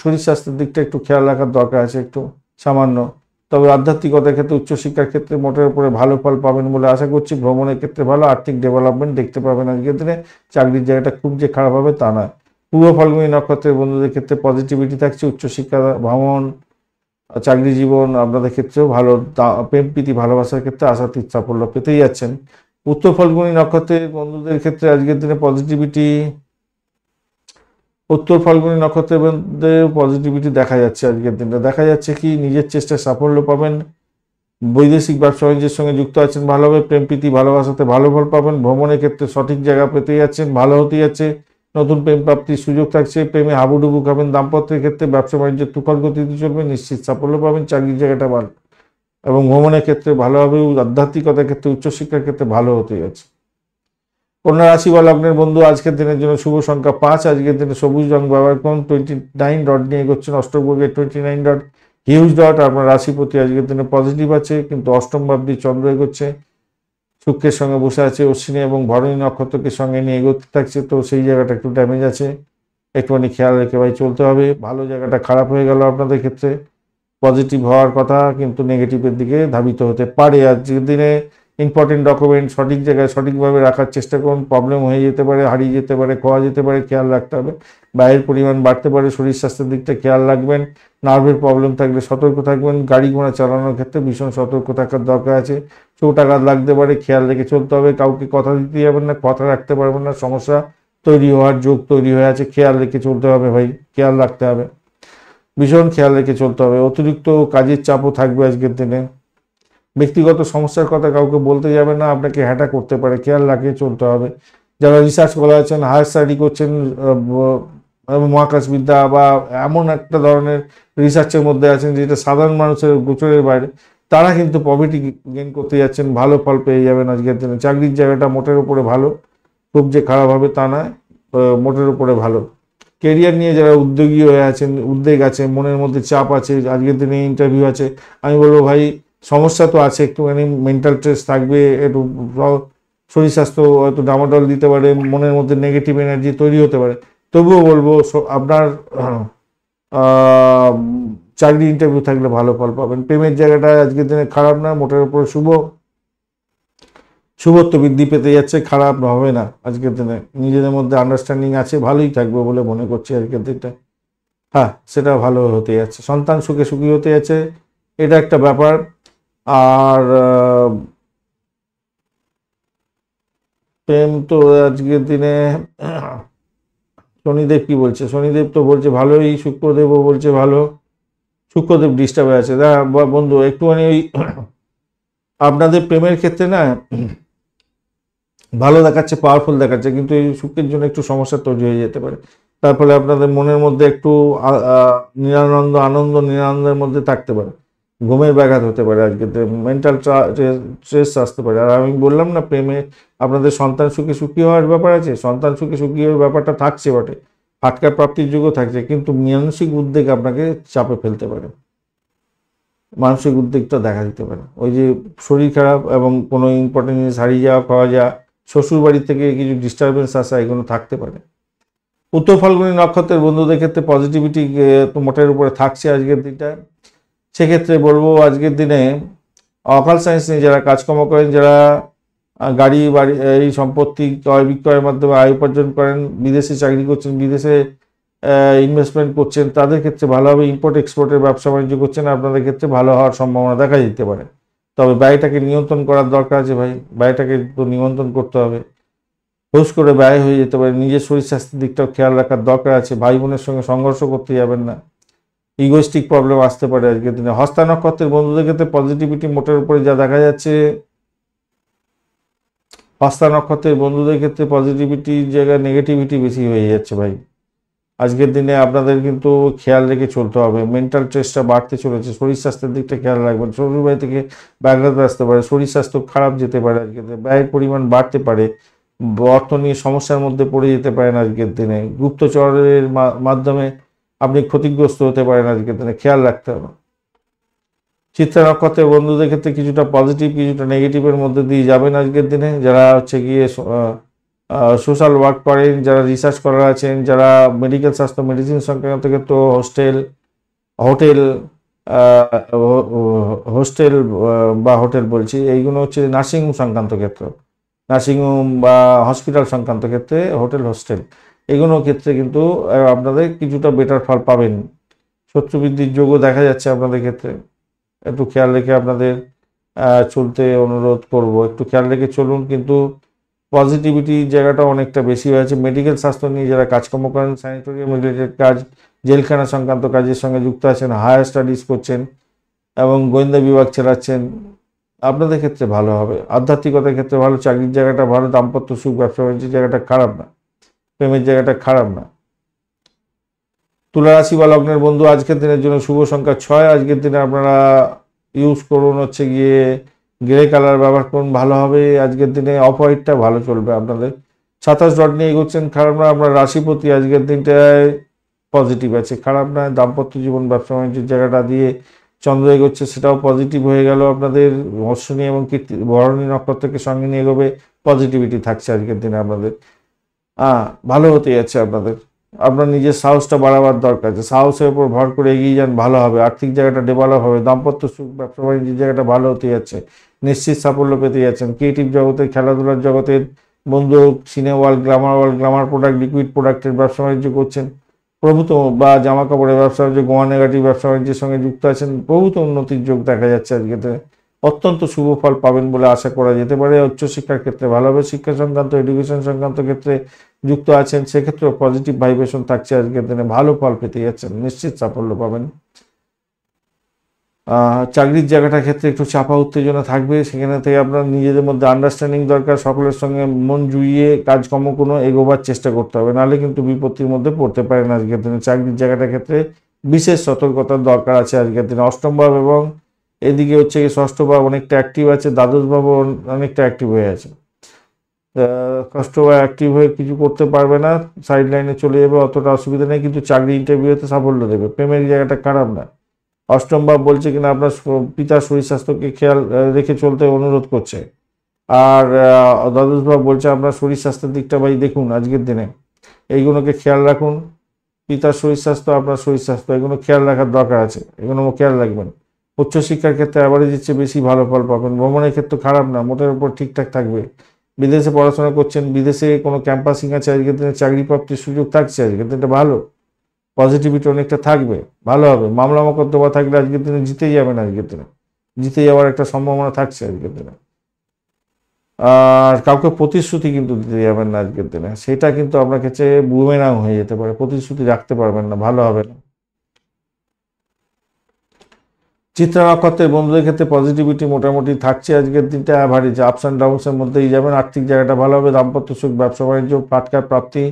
শরীর স্বাস্থ্যের দিকটা একটু খেয়াল রাখার দরকার আছে, একটু সামান্য। তবে আধ্যাত্মিকতার ক্ষেত্রে, উচ্চশিক্ষার ক্ষেত্রে মোটের উপরে ভালো ফল পাবেন বলে আশা করছি। ভ্রমণের ক্ষেত্রে ভালো, আর্থিক ডেভেলপমেন্ট দেখতে পাবেন আজকের দিনে। চাকরির জায়গাটা খুব যে খারাপ হবে তা নয়। পূর্ব ফাল্গুনী নক্ষত্রের বন্ধুদের ক্ষেত্রে পজিটিভিটি থাকছে। উচ্চশিক্ষা, ভ্রমণ, চাকরি জীবন আপনাদের ক্ষেত্রেও ভালো। প্রেম প্রীতি ভালোবাসার ক্ষেত্রে আশাতীত সাফল্য পেতেই যাচ্ছেন। উত্তর ফাল্গুনী নক্ষত্রের বন্ধুদের ক্ষেত্রে আজকের দিনে পজিটিভিটি, উত্তর ফাল্গুনী নক্ষত্রের মধ্যে পজিটিভিটি দেখা যাচ্ছে আজকের দিনটা। দেখা যাচ্ছে কি নিজের চেষ্টায় সাফল্য পাবেন। বৈদেশিক ব্যবসা বাণিজ্যের সঙ্গে যুক্ত আছেন, ভালো হবে। প্রেম প্রীতি ভালোবাসাতে ভালো ফল পাবেন। ভ্রমণের ক্ষেত্রে সঠিক জায়গা পেতে যাচ্ছেন, ভালো হতে যাচ্ছে। নতুন প্রেম প্রাপ্তির সুযোগ থাকছে। প্রেমে হাবুডুবু খাবেন। দাম্পত্যের ক্ষেত্রে ব্যবসা বাণিজ্য তুখর গতিতে চলবে, নিশ্চিত সাফল্য পাবেন। চাকরির জায়গাটা ভালো এবং ভ্রমণের ক্ষেত্রে ভালো হবে। আধ্যাত্মিকতার ক্ষেত্রে, উচ্চশিক্ষার ক্ষেত্রে ভালো হতে যাচ্ছে। কন্যা রাশি বা লগ্নের বন্ধু, আজকের দিনের জন্য শুভ সংখ্যা 5। আজকের দিনে সবুজ রং ব্যবহার করুন। 29 ডট নিয়ে এগোচ্ছেন। অষ্টমবর্গের 29 ডট, হিউজ ডট। আপনার রাশিপতি আজকের দিনে পজিটিভ আছে, কিন্তু অষ্টম ভাব দিয়ে চন্দ্র এগোচ্ছে। শুক্রের সঙ্গে বসে আছে। অশ্বিনী এবং ভরণী নক্ষত্রকে সঙ্গে নিয়ে এগোতে থাকছে। তো সেই জায়গাটা একটু ড্যামেজ আছে, একটুখানি খেয়াল রেখে ভাই চলতে হবে। ভালো জায়গাটা খারাপ হয়ে গেল আপনাদের ক্ষেত্রে। পজিটিভ হওয়ার কথা, কিন্তু নেগেটিভের দিকে ধাবিত হতে পারে। আজকের দিনে ইম্পর্টেন্ট ডকুমেন্ট সঠিক জায়গায় সঠিকভাবে রাখার চেষ্টা করুন। প্রবলেম হয়ে যেতে পারে, হারিয়ে যেতে পারে, খোয়া যেতে পারে, খেয়াল রাখতে হবে। ব্যয়ের পরিমাণ বাড়তে পারে, শরীর স্বাস্থ্যের দিকটা খেয়াল রাখবেন। নার্ভের প্রবলেম থাকলে সতর্ক থাকবেন। গাড়ি ঘোড়া চালানোর ক্ষেত্রে ভীষণ সতর্ক থাকার দরকার আছে। চোট আঘাত লাগতে পারে, খেয়াল রেখে চলতে হবে। কাউকে কথা দিতে যাবেন না, কথা রাখতে পারবেন না, সমস্যা তৈরি হওয়ার যোগ তৈরি হয়ে আছে। খেয়াল রেখে চলতে হবে ভাই, খেয়াল রাখতে হবে, ভীষণ খেয়াল রেখে চলতে হবে। অতিরিক্ত কাজের চাপও থাকবে আজকের দিনে। ব্যক্তিগত সমস্যার কথা কাউকে বলতে যাবেন না, আপনাকে হ্যাটা করতে পারে, খেয়াল রাখে চলতে হবে। যারা রিসার্চ করা আছেন, হায়ার স্টাডি করছেন, মহাকাশবিদ্যা বা এমন একটা ধরনের রিসার্চের মধ্যে আছেন যেটা সাধারণ মানুষের গোচরের বাইরে, তারা কিন্তু পভার্টি গেইন করতে যাচ্ছেন, ভালো ফল পেয়ে যাবেন আজকের দিনে। চাকরির জায়গাটা মোটের উপরে ভালো। খুব যে খারাপ হবে তা নয়, মোটের উপরে ভালো। কেরিয়ার নিয়ে যারা উদ্যোগী হয়ে আছেন, উদ্বেগ আছে, মনের মধ্যে চাপ আছে, আজকের দিনে ইন্টারভিউ আছে, আমি বলবো ভাই সমস্যা তো আছে, একটুখানি মেন্টাল স্ট্রেস থাকবে, একটু শরীর স্বাস্থ্য হয়তো ডামাডোল দিতে পারে, মনের মধ্যে নেগেটিভ এনার্জি তৈরি হতে পারে। তবুও বলবো আপনার চাকরি ইন্টারভিউ থাকলে ভালো ফল পাবেন। প্রেমের জায়গাটা আজকের দিনে খারাপ না, মোটের উপর শুভত্ব বৃদ্ধি পেতে যাচ্ছে, খারাপ হবে না আজকের দিনে। নিজেদের মধ্যে আন্ডারস্ট্যান্ডিং আছে, ভালোই থাকবে বলে মনে করছি আজকের দিনটা। হ্যাঁ, সেটা ভালো হতে যাচ্ছে, সন্তান সুখে সুখী হতে যাচ্ছে, এটা একটা ব্যাপার। আর প্রেম তো আজকের দিনে শনিদেব কি বলছে, শনিদেব তো বলছে ভালোই, শুক্রদেবও বলছে ভালো। শুক্রদেব ডিস্টার্বে আছে বন্ধু, একটুখানি ওই আপনাদের প্রেমের ক্ষেত্রে না ভালো দেখাচ্ছে, পাওয়ারফুল দেখাচ্ছে, কিন্তু এই শুক্রের জন্য একটু সমস্যা তৈরি হয়ে যেতে পারে। তার ফলে আপনাদের মনের মধ্যে একটু নিরানন্দের মধ্যে থাকতে পারে, ঘুমের ব্যাঘাত হতে পারে, আজকে মেন্টাল স্ট্রেস আসতে পারে। আর আমি বললাম না, প্রেমে আপনাদের সন্তান সুখে সুখী হওয়ার ব্যাপার আছে, সন্তান সুখে সুখী হওয়ার ব্যাপারটা থাকছে বটে, ফাটকা প্রাপ্তির যোগ্য থাকছে, কিন্তু মানসিক উদ্বেগ আপনাকে চাপে ফেলতে পারে, মানসিক উদ্বেগটা দেখা দিতে পারে। ওই যে শরীর খারাপ এবং কোনো ইম্পর্টেন্ট জিনিস হারিয়ে যাওয়া, পাওয়া যাওয়া, শ্বশুর বাড়ি থেকে কিছু ডিস্টারবেন্স আসা, এগুলো থাকতে পারে। উত্তর ফাল্গুনী নক্ষত্রের বন্ধুদের ক্ষেত্রে পজিটিভিটি মোটের উপরে থাকছে আজকের দিনটা। সেক্ষেত্রে বলবো আজকের দিনে অকাল সায়েন্স নিয়ে যারা কাজকর্ম করেন, যারা গাড়ি বাড়ি এই সম্পত্তি ক্রয় বিক্রয়ের মাধ্যমে আয় উপার্জন করেন, বিদেশে চাকরি করছেন, বিদেশে ইনভেস্টমেন্ট করছেন, তাদের ক্ষেত্রে ভালো হবে। ইম্পোর্ট এক্সপোর্টের ব্যবসা বাণিজ্য করছেন, আপনাদের ক্ষেত্রে ভালো হওয়ার সম্ভাবনা দেখা দিতে পারে। তবে ব্যয়টাকে নিয়ন্ত্রণ করার দরকার আছে ভাই, ব্যয়টাকে তো নিয়ন্ত্রণ করতে হবে। হুশ করে ব্যয় হয়ে যেতে পারে, নিজের শরীর স্বাস্থ্যের দিকটাও খেয়াল রাখার দরকার আছে। ভাই বোনের সঙ্গে সংঘর্ষ করতে যাবেন না, ইগোস্টিক প্রবলেম আসতে পারে আজকের দিনে। হস্তা নক্ষত্রের বন্ধুদের ক্ষেত্রে পজিটিভিটি মোটের উপরে যা দেখা যাচ্ছে, হস্তা নক্ষত্রের বন্ধুদের ক্ষেত্রে পজিটিভিটির জায়গায় নেগেটিভিটি বেশি হয়ে যাচ্ছে ভাই। আজকের দিনে আপনাদের কিন্তু খেয়াল রেখে চলতে হবে, মেন্টাল স্ট্রেসটা বাড়তে চলেছে, শরীর স্বাস্থ্যের দিকটা খেয়াল রাখবেন। শরীর বাড়ি থেকে ব্যাঘাত আসতে পারে, শরীর স্বাস্থ্য খারাপ যেতে পারে, আজকের দিনে ব্যয়ের পরিমাণ বাড়তে পারে, অর্থ নিয়ে সমস্যার মধ্যে পড়ে যেতে পারেন আজকের দিনে। গুপ্তচরের মাধ্যমে আপনি ক্ষতিগ্রস্ত হতে পারেন আজকের দিনে, খেয়াল রাখতে হবে। চিত্রা নক্ষত্রের বন্ধুদের ক্ষেত্রে কিছুটা পজিটিভ, কিছুটা নেগেটিভের মধ্যে দিয়ে যাবেন আজকের দিনে। যারা হচ্ছে গিয়ে সোশ্যাল ওয়ার্ক করেন, যারা রিসার্চ করার আছেন, যারা মেডিকেল স্বাস্থ্য মেডিসিন সংক্রান্ত ক্ষেত্রে হোস্টেল বা হোটেল বলছি, এইগুলো হচ্ছে নার্সিংহোম সংক্রান্ত ক্ষেত্র, নার্সিংহোম বা হসপিটাল সংক্রান্ত ক্ষেত্রে হোটেল হোস্টেল, এগুলো ক্ষেত্রে কিন্তু আপনাদের কিছুটা বেটার ফল পাবেন। শত্রু বৃদ্ধির যোগও দেখা যাচ্ছে আপনাদের ক্ষেত্রে, একটু খেয়াল রেখে আপনাদের চলতে অনুরোধ করব, একটু খেয়াল রেখে চলুন। কিন্তু পজিটিভিটির জায়গাটা অনেকটা বেশি হয়েছে। মেডিকেল স্বাস্থ্য নিয়ে যারা কাজকর্ম করেন, স্যানিটোরিয়াম রিলেটেড কাজ, জেলখানা সংক্রান্ত কাজের সঙ্গে যুক্ত আছেন, হায়ার স্টাডিজ করছেন এবং গোয়েন্দা বিভাগ চালাচ্ছেন, আপনাদের ক্ষেত্রে ভালো হবে। আধ্যাত্মিকতার ক্ষেত্রে ভালো, চাকরির জায়গাটা ভালো, দাম্পত্য সুখ, ব্যবসা বাণিজ্যের জায়গাটা খারাপ না, প্রেমের জায়গাটা খারাপ না। তুলা রাশি বা লগ্নের বন্ধু আজকের দিনের জন্য শুভ সংখ্যা 6। আজকের দিনে আপনারা ইউজ করুন হচ্ছে গিয়ে গ্রে কালার ব্যবহার করুন, ভালো হবে। আজকের দিনে অফ হোয়াইটটা ভালো চলবে আপনাদের। 27 ডট নিয়ে এগোচ্ছেন, খারাপ না। আপনার রাশিপতি আজকের দিনটায় পজিটিভ আছে, খারাপ না। দাম্পত্য জীবন, ব্যবসা বাণিজ্যের জায়গাটা দিয়ে চন্দ্র এগোচ্ছে, সেটাও পজিটিভ হয়ে গেল আপনাদের। অশ্বিনী এবং ভরণী নক্ষত্রকে সঙ্গে নিয়ে এগোবে, পজিটিভিটি থাকছে আজকের দিনে আপনাদের। ভালো হতে যাচ্ছে আপনাদের। আপনার নিজের সাহসটা বাড়াবার দরকার আছে, সাহসের উপর ভর করে এগিয়ে যান, ভালো হবে। আর্থিক জায়গাটা ডেভেলপ হবে, দাম্পত্য সুখ, ব্যবসা বাণিজ্যের জায়গাটা ভালো হতে যাচ্ছে, নিশ্চিত সাফল্য পেতে যাচ্ছেন। ক্রিয়েটিভ জগতের, খেলাধুলার জগতের বন্ধু, সিনে ওয়ার্ল্ড, গ্লামার প্রোডাক্ট, লিকুইড প্রোডাক্টের ব্যবসা বাণিজ্য করছেন, প্রভূত বা জামা কাপড়ের ব্যবসা বাণিজ্য, গহনাগাটির ব্যবসা বাণিজ্যের সঙ্গে যুক্ত আছেন, প্রভূত উন্নতির যোগ দেখা যাচ্ছে আজকে। অত্যন্ত শুভ ফল পাবেন বলে আশা করা যেতে পারে। উচ্চশিক্ষার ক্ষেত্রে ভালো হবে, শিক্ষা সংক্রান্ত, এডুকেশন সংক্রান্ত ক্ষেত্রে যুক্ত আছেন, সেক্ষেত্রেও পজিটিভ ভাইব্রেশন থাকছে আজকের দিনে, ভালো ফল পেতে যাচ্ছেন, নিশ্চিত সাফল্য পাবেন। চাকরির জায়গাটার ক্ষেত্রে একটু চাপা উত্তেজনা থাকবে, সেখানে থেকে আপনার নিজেদের মধ্যে আন্ডারস্ট্যান্ডিং দরকার, সকলের সঙ্গে মন জুড়িয়ে কাজকর্ম কোনো এগোবার চেষ্টা করতে হবে, নাহলে কিন্তু বিপত্তির মধ্যে পড়তে পারেন আজকের দিনে। চাকরির জায়গাটার ক্ষেত্রে বিশেষ সতর্কতার দরকার আছে আজকের দিনে। অষ্টম ভাব এবং এদিকে হচ্ছে ষষ্ঠ ভাব অনেকটা অ্যাক্টিভ আছে, দ্বাদশ ভাব অনেকটা অ্যাক্টিভ হয়ে আছে। কষ্ট বা অ্যাক্টিভ হয়ে কিছু করতে পারবে না, সাইড লাইনে চলে যাবে, অতটা অসুবিধা নেই, কিন্তু চাকরি ইন্টারভিউতে সাফল্য দেবে। প্রেমের জায়গাটা খারাপ না। অষ্টম ভাব বলছে কিনা আপনার পিতার শরীর স্বাস্থ্যকে খেয়াল রেখে চলতে অনুরোধ করছে। আর দ্বাদশ ভাব বলছে আপনার শরীর স্বাস্থ্যের দিকটা ভাই দেখুন আজকের দিনে, এইগুলোকে খেয়াল রাখুন। পিতার শরীর স্বাস্থ্য, আপনার শরীর স্বাস্থ্য, এগুলো খেয়াল রাখার দরকার আছে, এগুলো খেয়াল রাখবেন। উচ্চশিক্ষার ক্ষেত্রে অ্যাভারেজের চেয়ে বেশি ভালো ফল পাবেন। ভ্রমণের ক্ষেত্রে খারাপ না, মোটের উপর ঠিকঠাক থাকবে। বিদেশে পড়াশোনা করছেন, বিদেশে কোনো ক্যাম্পাসিং আছে, আজকের দিনে চাকরি প্রাপ্তির সুযোগ থাকছে, আজকের দিনটা ভালো, পজিটিভিটি অনেকটা থাকবে, ভালো হবে। মামলা মোকদ্দমা থাকলে আজকের দিনে জিতেই যাবেন, আজকের দিনে জিতে যাওয়ার একটা সম্ভাবনা থাকছে আজকের দিনে। আর কাউকে প্রতিশ্রুতি কিন্তু দিতে যাবেন না আজকের দিনে, সেটা কিন্তু আপনার কাছে বুমেরাং হয়ে যেতে পারে, প্রতিশ্রুতি রাখতে পারবেন না, ভালো হবে না। চিত্রা নক্ষত্রের বন্ধুদের ক্ষেত্রে পজিটিভিটি মোটামুটি থাকছে আজকের দিনটা, অ্যাভারেজ, আপস অ্যান্ড ডাউনসের মধ্যেই যাবেন। আর্থিক জায়গাটা ভালো হবে, দাম্পত্য সুখ, ব্যবসা বাণিজ্য, ফাটকার প্রাপ্তি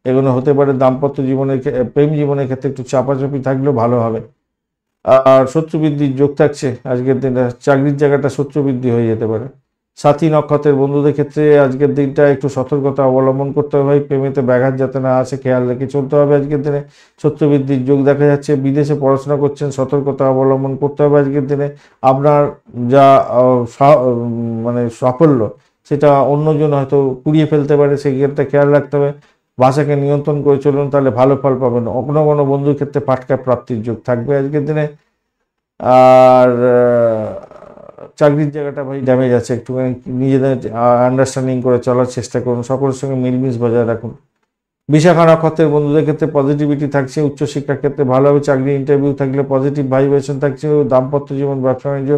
এগুলো হতে পারে। দাম্পত্য জীবনের প্রেম জীবনের ক্ষেত্রে একটু চাপাচাপি থাকলেও ভালো হবে। আর শত্রু বৃদ্ধির যোগ থাকছে আজকের দিনটা, চাকরির জায়গাটা শত্রু বৃদ্ধি হয়ে যেতে পারে। সাথী নক্ষত্রের বন্ধুদের ক্ষেত্রে আজকের দিনটা একটু সতর্কতা অবলম্বন করতে হবে, প্রেমেতে ব্যাঘাত যাতে না আসে খেয়াল রেখে চলতে হবে আজকের দিনে। শত্রু বৃদ্ধির যোগ দেখা যাচ্ছে। বিদেশে পড়াশোনা করছেন, সতর্কতা অবলম্বন করতে হবে আজকের দিনে। আপনার যা মানে সাফল্য, সেটা অন্যজন হয়তো কুড়িয়ে ফেলতে পারে, সেই ক্ষেত্রে খেয়াল রাখতে হবে। ভাষাকে নিয়ন্ত্রণ করে চলুন, তাহলে ভালো ফল পাবেন। কোনো কোনো বন্ধুর ক্ষেত্রে ফাটকা প্রাপ্তির যোগ থাকবে আজকের দিনে। আর চাকরির জায়গাটা ভাই ড্যামেজ আছে, একটুখানি নিজেদের আন্ডারস্ট্যান্ডিং করে চলার চেষ্টা করুন, সকলের সঙ্গে মিলমিশ বজায় রাখুন। বিশাখা নক্ষত্রের বন্ধুদের ক্ষেত্রে পজিটিভিটি থাকছে, উচ্চশিক্ষার ক্ষেত্রে ভালো হবে, চাকরি ইন্টারভিউ থাকলে পজিটিভ ভাইব্রেশন থাকছে। দাম্পত্য জীবন, ব্যবসা বাণিজ্য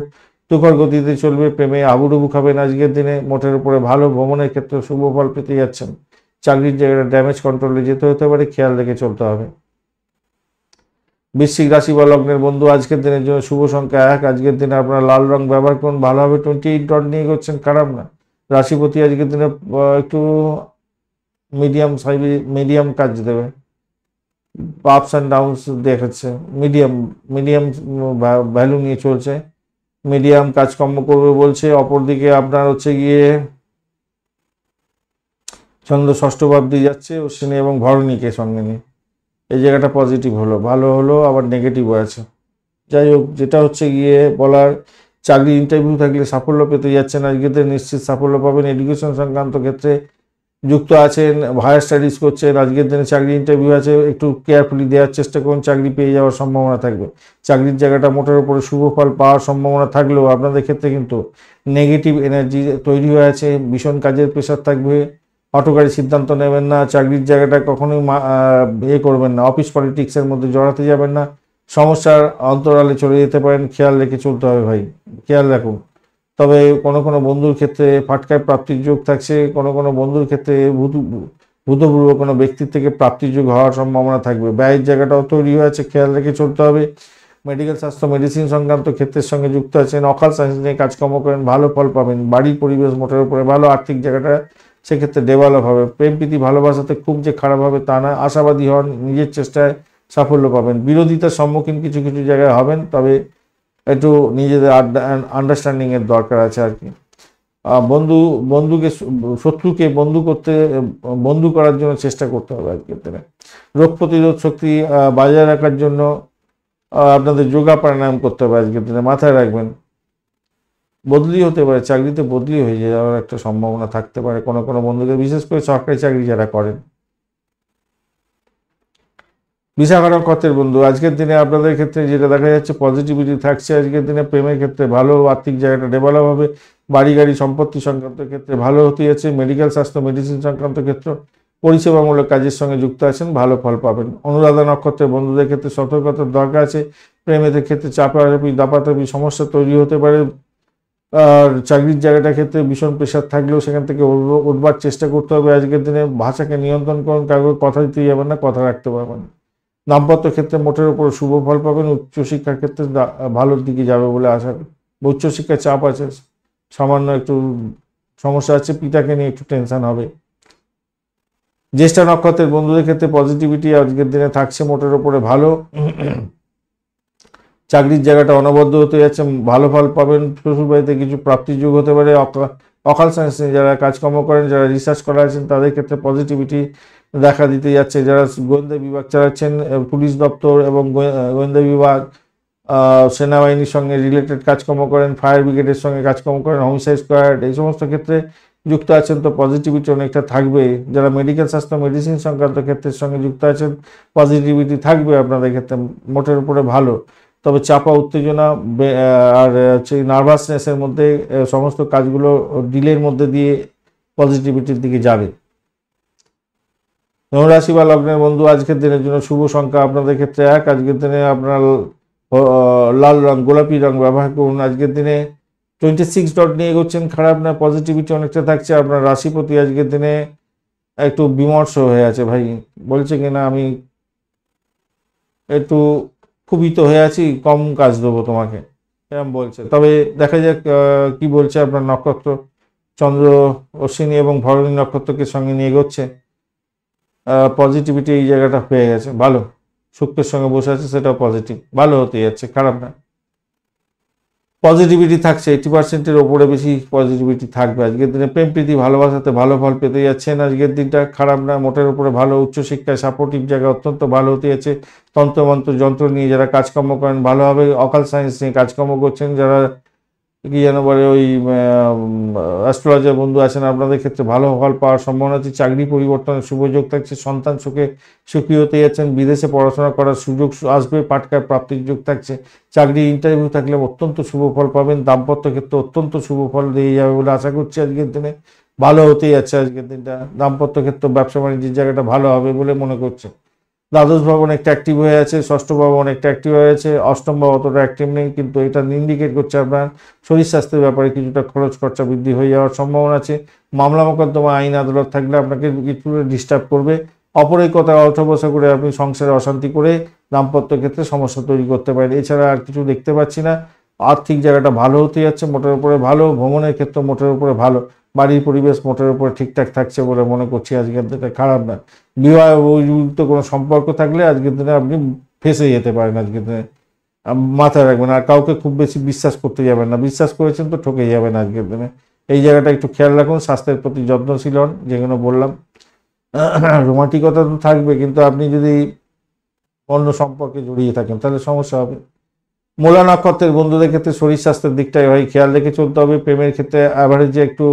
তুখর গতিতে চলবে, প্রেমে আবুডুবু খাবেন আজকের দিনে, মোটের উপরে ভালো। ভ্রমণের ক্ষেত্রে শুভ ফল পেতে যাচ্ছেন। চাকরির জায়গাটা ড্যামেজ কন্ট্রোলে যেতে হতে পারে, খেয়াল রেখে চলতে হবে। বৃশ্চিক রাশি বা লগ্নের বন্ধু আজকের দিনের জন্য শুভ সংখ্যা 1, আজকের দিনে আপনারা লাল রং ব্যবহার করুন, ভালো হবে। 28 ডট নিয়ে করছেন, খারাপ না। রাশিপতি আজকের দিনে একটু মিডিয়াম কাজ দেবে, আপস অ্যান্ড ডাউনস দেখাচ্ছে, মিডিয়াম মিডিয়াম ভ্যালু নিয়ে চলছে, মিডিয়াম কাজকর্ম করবে বলছে। অপরদিকে আপনার হচ্ছে গিয়ে চন্দ্র ষষ্ঠ ভাব দিয়ে যাচ্ছে, অশ্বিনী এবং ভরণীকে সঙ্গে নিয়ে, এই জায়গাটা পজিটিভ হলো, ভালো হলো, আবার নেগেটিভও আছে। যাই হোক, যেটা হচ্ছে গিয়ে বলার, চাকরি ইন্টারভিউ থাকলে সাফল্য পেতে যাচ্ছেন, আজকের নিশ্চিত সাফল্য পাবেন। এডুকেশন সংক্রান্ত ক্ষেত্রে যুক্ত আছেন, হায়ার স্টাডিজ করছেন, আজকের দিনে চাকরি ইন্টারভিউ আছে, একটু কেয়ারফুলি দেওয়ার চেষ্টা করুন, চাকরি পেয়ে যাওয়ার সম্ভাবনা থাকবে। চাকরির জায়গাটা মোটের উপরে শুভ ফল পাওয়ার সম্ভাবনা থাকলেও আপনাদের ক্ষেত্রে কিন্তু নেগেটিভ এনার্জি তৈরি হয়ে আছে, ভীষণ কাজের প্রেশার থাকবে, হঠকারী সিদ্ধান্ত নেবেন না, চাকরির জায়গাটা কখনোই করবেন না, অফিস পলিটিক্সের মধ্যে জড়াতে যাবেন না, সমস্যার অন্তরালে চলে যেতে পারেন, খেয়াল রেখে চলতে হবে ভাই, খেয়াল রাখুন। তবে কোনো কোনো বন্ধুর ক্ষেত্রে ফাটকায় প্রাপ্তির যোগ থাকছে, কোনো কোনো বন্ধুর ক্ষেত্রে ভূতপূর্ব কোনো ব্যক্তির থেকে প্রাপ্তির যোগ হওয়ার সম্ভাবনা থাকবে। ব্যয়ের জায়গাটাও তৈরি হয়েছে, খেয়াল রেখে চলতে হবে। মেডিকেল স্বাস্থ্য, মেডিসিন সংক্রান্ত ক্ষেত্রের সঙ্গে যুক্ত আছেন, অকাল সায়েন্স নিয়ে কাজকর্ম করেন, ভালো ফল পাবেন। বাড়ির পরিবেশ মোটের উপরে ভালো, আর্থিক জায়গাটা সেক্ষেত্রে ডেভেলপ হবে। প্রেম প্রীতি ভালোবাসাতে খুব যে খারাপ হবে তা না, আশাবাদী হন, নিজের চেষ্টায় সাফল্য পাবেন। বিরোধিতার সম্মুখীন কিছু কিছু জায়গায় হবেন, তবে একটু নিজেদের আন্ডারস্ট্যান্ডিং এর দরকার আছে আর কি। শত্রুকে বন্ধু করার জন্য চেষ্টা করতে হবে আজকের দিনে। রোগ প্রতিরোধ শক্তি বজায় রাখার জন্য আপনাদের যোগা প্রাণায়াম করতে হবে আজকের দিনে, মাথায় রাখবেন। বদলি হতে পারে, চাকরিতে বদলি হয়ে যাওয়ার একটা সম্ভাবনা থাকতে পারে কোনো কোনো বন্ধুদের, বিশেষ করে সরকারি চাকরি যারা করেন। বিশাখা নক্ষত্রের বন্ধু আজকের দিনে আপনাদের ক্ষেত্রে যেটা দেখা যাচ্ছে, পজিটিভিটি থাকছে আজকের দিনে। প্রেমের ক্ষেত্রে ভালো, আর্থিক জায়গাটা ডেভেলপ হবে, বাড়ি গাড়ি সম্পত্তি সংক্রান্ত ক্ষেত্রে ভালো হতে যাচ্ছে। মেডিকেল স্বাস্থ্য, মেডিসিন সংক্রান্ত ক্ষেত্র, পরিষেবামূলক কাজের সঙ্গে যুক্ত আছেন, ভালো ফল পাবেন। অনুরাধা নক্ষত্রের বন্ধুদের ক্ষেত্রে সতর্কতার দরকার আছে, প্রেমের ক্ষেত্রে চাপাচাপি দাপাচাপি সমস্যা তৈরি হতে পারে। আর চাকরির জায়গাটার ক্ষেত্রে ভীষণ প্রেশার থাকলেও সেখান থেকে উঠবার চেষ্টা করতে হবে আজকের দিনে। ভাষাকে নিয়ন্ত্রণ করুন, কাউকে কথা দিতে যাবেন না, কথা রাখতে পারবেন। দাম্পত্য ক্ষেত্রে মোটের উপর শুভ ফল পাবেন। উচ্চশিক্ষার ক্ষেত্রে ভালোর দিকে যাবে বলে আশা করি। উচ্চশিক্ষার চাপ আছে, সামান্য একটু সমস্যা আছে, পিতাকে নিয়ে একটু টেনশন হবে। জ্যেষ্ঠা নক্ষত্রের বন্ধুদের ক্ষেত্রে পজিটিভিটি আজকের দিনে থাকছে, মোটের উপরে ভালো। চাকরির জায়গাটা অনবদ্য হতে যাচ্ছে, ভালো ফল পাবেন। শ্বশুর বাড়িতে কিছু প্রাপ্তির যোগ হতে পারে, অকাল সায়েন্স নিয়ে যারা কাজকর্ম করেন, যারা রিসার্চ করা আছেন, তাদের ক্ষেত্রে পজিটিভিটি দেখা দিতে যাচ্ছে। যারা গোয়েন্দা বিভাগ চালাচ্ছেন, পুলিশ দপ্তর এবং গোয়েন্দা বিভাগ, সেনাবাহিনীর সঙ্গে রিলেটেড কাজকর্ম করেন, ফায়ার ব্রিগেডের সঙ্গে কাজকর্ম করেন, হোমসাইড স্কোয়াড, এই সমস্ত ক্ষেত্রে যুক্ত আছেন, তো পজিটিভিটি অনেকটা থাকবে। যারা মেডিকেল স্বাস্থ্য মেডিসিন সংক্রান্ত ক্ষেত্রের সঙ্গে যুক্ত আছেন, পজিটিভিটি থাকবে আপনাদের ক্ষেত্রে, মোটের উপরে ভালো। তবে চাপা উত্তেজনা আর হচ্ছে নার্ভাসনেসের মধ্যে সমস্ত কাজগুলো ডিলের মধ্যে দিয়ে পজিটিভিটির দিকে যাবে। ধনুরাশি বা লগ্নের বন্ধু, আজকের দিনের জন্য শুভ সংখ্যা আপনাদের ক্ষেত্রে 1। আজকের দিনে আপনার লাল রং, গোলাপি রং ব্যবহার করুন। আজকের দিনে 26 ডট নিয়ে এগোচ্ছেন, খারাপ না, পজিটিভিটি অনেকটা থাকছে। আপনার রাশিপতি আজকের দিনে একটু বিমর্ষ হয়ে আছে, ভাই বলছে কিনা আমি একটু ক্ষুবিত হয়ে আছি, কম কাজ দেবো তোমাকে, এরকম বলছে। তবে দেখা যাক কি বলছে। আপনার নক্ষত্র চন্দ্র, অশ্বিনী এবং ভরণী নক্ষত্রকে সঙ্গে নিয়ে এগোচ্ছে, পজিটিভিটি এই জায়গাটা হয়ে গেছে ভালো। শুক্রের সঙ্গে বসে আছে, সেটাও পজিটিভ, ভালো হতে যাচ্ছে, খারাপ না। পজিটিভিটি থাকছে 80%-এর ওপরে বেশি পজিটিভিটি থাকবে আজকের দিনে। প্রেম প্রীতি ভালোবাসাতে ভালো ফল পেতে যাচ্ছেন আজকের দিনটা, খারাপ না, মোটের উপরে ভালো। উচ্চশিক্ষায় সাপোর্টিভ জায়গা অত্যন্ত ভালো হতে যাচ্ছে। তন্ত্রমন্ত্র যন্ত্র নিয়ে যারা কাজকর্ম করেন ভালো হবে। অকাল সায়েন্স নিয়ে কাজকর্ম করছেন, যারা কি যেন বলে ওই অ্যাস্ট্রোলজার বন্ধু আছেন, আপনাদের ক্ষেত্রে ভালো ফল পাওয়ার সম্ভাবনা আছে। চাকরি পরিবর্তনের শুভ যোগ থাকছে। সন্তান সুখে সুখী হতে যাচ্ছেন। বিদেশে পড়াশোনা করার সুযোগ আসবে। পাটকার প্রাপ্তির যোগ থাকছে। চাকরি ইন্টারভিউ থাকলে অত্যন্ত শুভ ফল পাবেন। দাম্পত্য ক্ষেত্রে অত্যন্ত শুভ ফল দিয়ে যাবে বলে আশা করছি। আজকের দিনে ভালো হতেই যাচ্ছে আজকের দিনটা। দাম্পত্য ক্ষেত্রে ব্যবসা বাণিজ্যের জায়গাটা ভালো হবে বলে মনে করছে। দ্বাদশ ভাব অনেকটা অ্যাক্টিভ হয়ে আছে, ষষ্ঠ ভাব অনেকটা অ্যাক্টিভ হয়ে আছে, অষ্টম ভাব অতটা অ্যাক্টিভ নেই, কিন্তু এটা ইন্ডিকেট করছে আপনার শরীর স্বাস্থ্যের ব্যাপারে কিছুটা খরচ খরচা বৃদ্ধি হয়ে যাওয়ার সম্ভাবনা আছে। মামলা মোকদ্দমা আইন আদালত থাকলে আপনাকে কিছু ডিস্টার্ব করবে। অপরের কথা অর্থবসা করে আপনি সংসারে অশান্তি করে দাম্পত্য ক্ষেত্রে সমস্যা তৈরি করতে পারেন। এছাড়া আর কিছু দেখতে পাচ্ছি না। আর্থিক জায়গাটা ভালো হতে যাচ্ছে, মোটের উপরে ভালো। ভ্রমণের ক্ষেত্রে মোটের উপরে ভালো। বাড়ির পরিবেশ মোটের উপরে ঠিকঠাক থাকছে বলে মনে করছি আজকের দিনে, খারাপ না। বিবাহ উপযুক্ত কোনো সম্পর্ক থাকলে আজকের দিনে আপনি ফেঁসে যেতে পারেন আজকের দিনে, মাথায় রাখবেন। আর কাউকে খুব বেশি বিশ্বাস করতে যাবেন না, বিশ্বাস করেছেন তো ঠকে যাবেন আজকের দিনে। এই জায়গাটা একটু খেয়াল রাখুন। স্বাস্থ্যের প্রতি যত্নশীল হন, যেগুলো বললাম। রোমান্টিকতা তো থাকবে, কিন্তু আপনি যদি অন্য সম্পর্কে জড়িয়ে থাকেন তাহলে সমস্যা হবে। মূলা নক্ষত্রের বন্ধুদের ক্ষেত্রে শরীর স্বাস্থ্যের দিকটাই ভাই খেয়াল রেখে চলতে হবে। প্রেমের ক্ষেত্রে অ্যাভারেজে একটু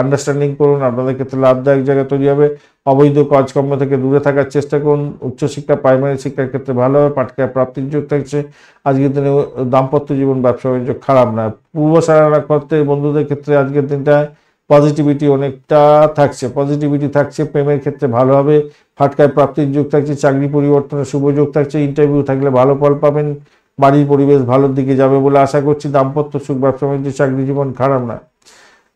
আন্ডারস্ট্যান্ডিং করুন, আপনাদের ক্ষেত্রে লাভদায়ক জায়গা তৈরি হবে। অবৈধ কাজকর্ম থেকে দূরে থাকার চেষ্টা করুন। উচ্চশিক্ষা প্রাইমারি শিক্ষার ক্ষেত্রে ভালো হবে। পাটকায় প্রাপ্তির যোগ থাকছে আজকের দিনে। দাম্পত্য জীবন ব্যবসা বাণিজ্য খারাপ না। পূর্বসারা নক্ষত্রের বন্ধুদের ক্ষেত্রে আজকের দিনটায় পজিটিভিটি অনেকটা থাকছে, পজিটিভিটি থাকছে। প্রেমের ক্ষেত্রে ভালো হবে। ফাটকায় প্রাপ্তির যোগ থাকছে। চাকরি পরিবর্তনের শুভ যোগ থাকছে। ইন্টারভিউ থাকলে ভালো ফল পাবেন। বাড়ির পরিবেশ ভালোর দিকে যাবে বলে আশা করছি। দাম্পত্য সুখ, ব্যবসা বাণিজ্য, চাকরি জীবন খারাপ না।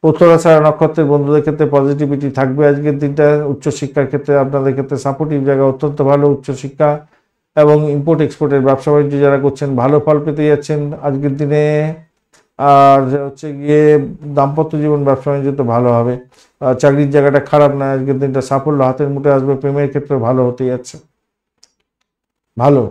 উত্তরাষাঢ়া নক্ষত্রের বন্ধুদের ক্ষেত্রে পজিটিভিটি থাকবে আজকের দিনটা। উচ্চশিক্ষার ক্ষেত্রে আপনাদের ক্ষেত্রে সাপোর্টিভ জায়গা অত্যন্ত ভালো। উচ্চশিক্ষা এবং ইম্পোর্ট এক্সপোর্টের ব্যবসা বাণিজ্য যারা করছেন ভালো ফল পেতে যাচ্ছেন আজকের দিনে। আর হচ্ছে গিয়ে দাম্পত্য জীবন, ব্যবসা বাণিজ্য তো ভালো হবে। চাকরির জায়গাটা খারাপ না আজকের দিনটা। সাফল্য হাতের মুঠে আসবে। প্রেমের ক্ষেত্রে ভালো হতে যাচ্ছে, ভালো।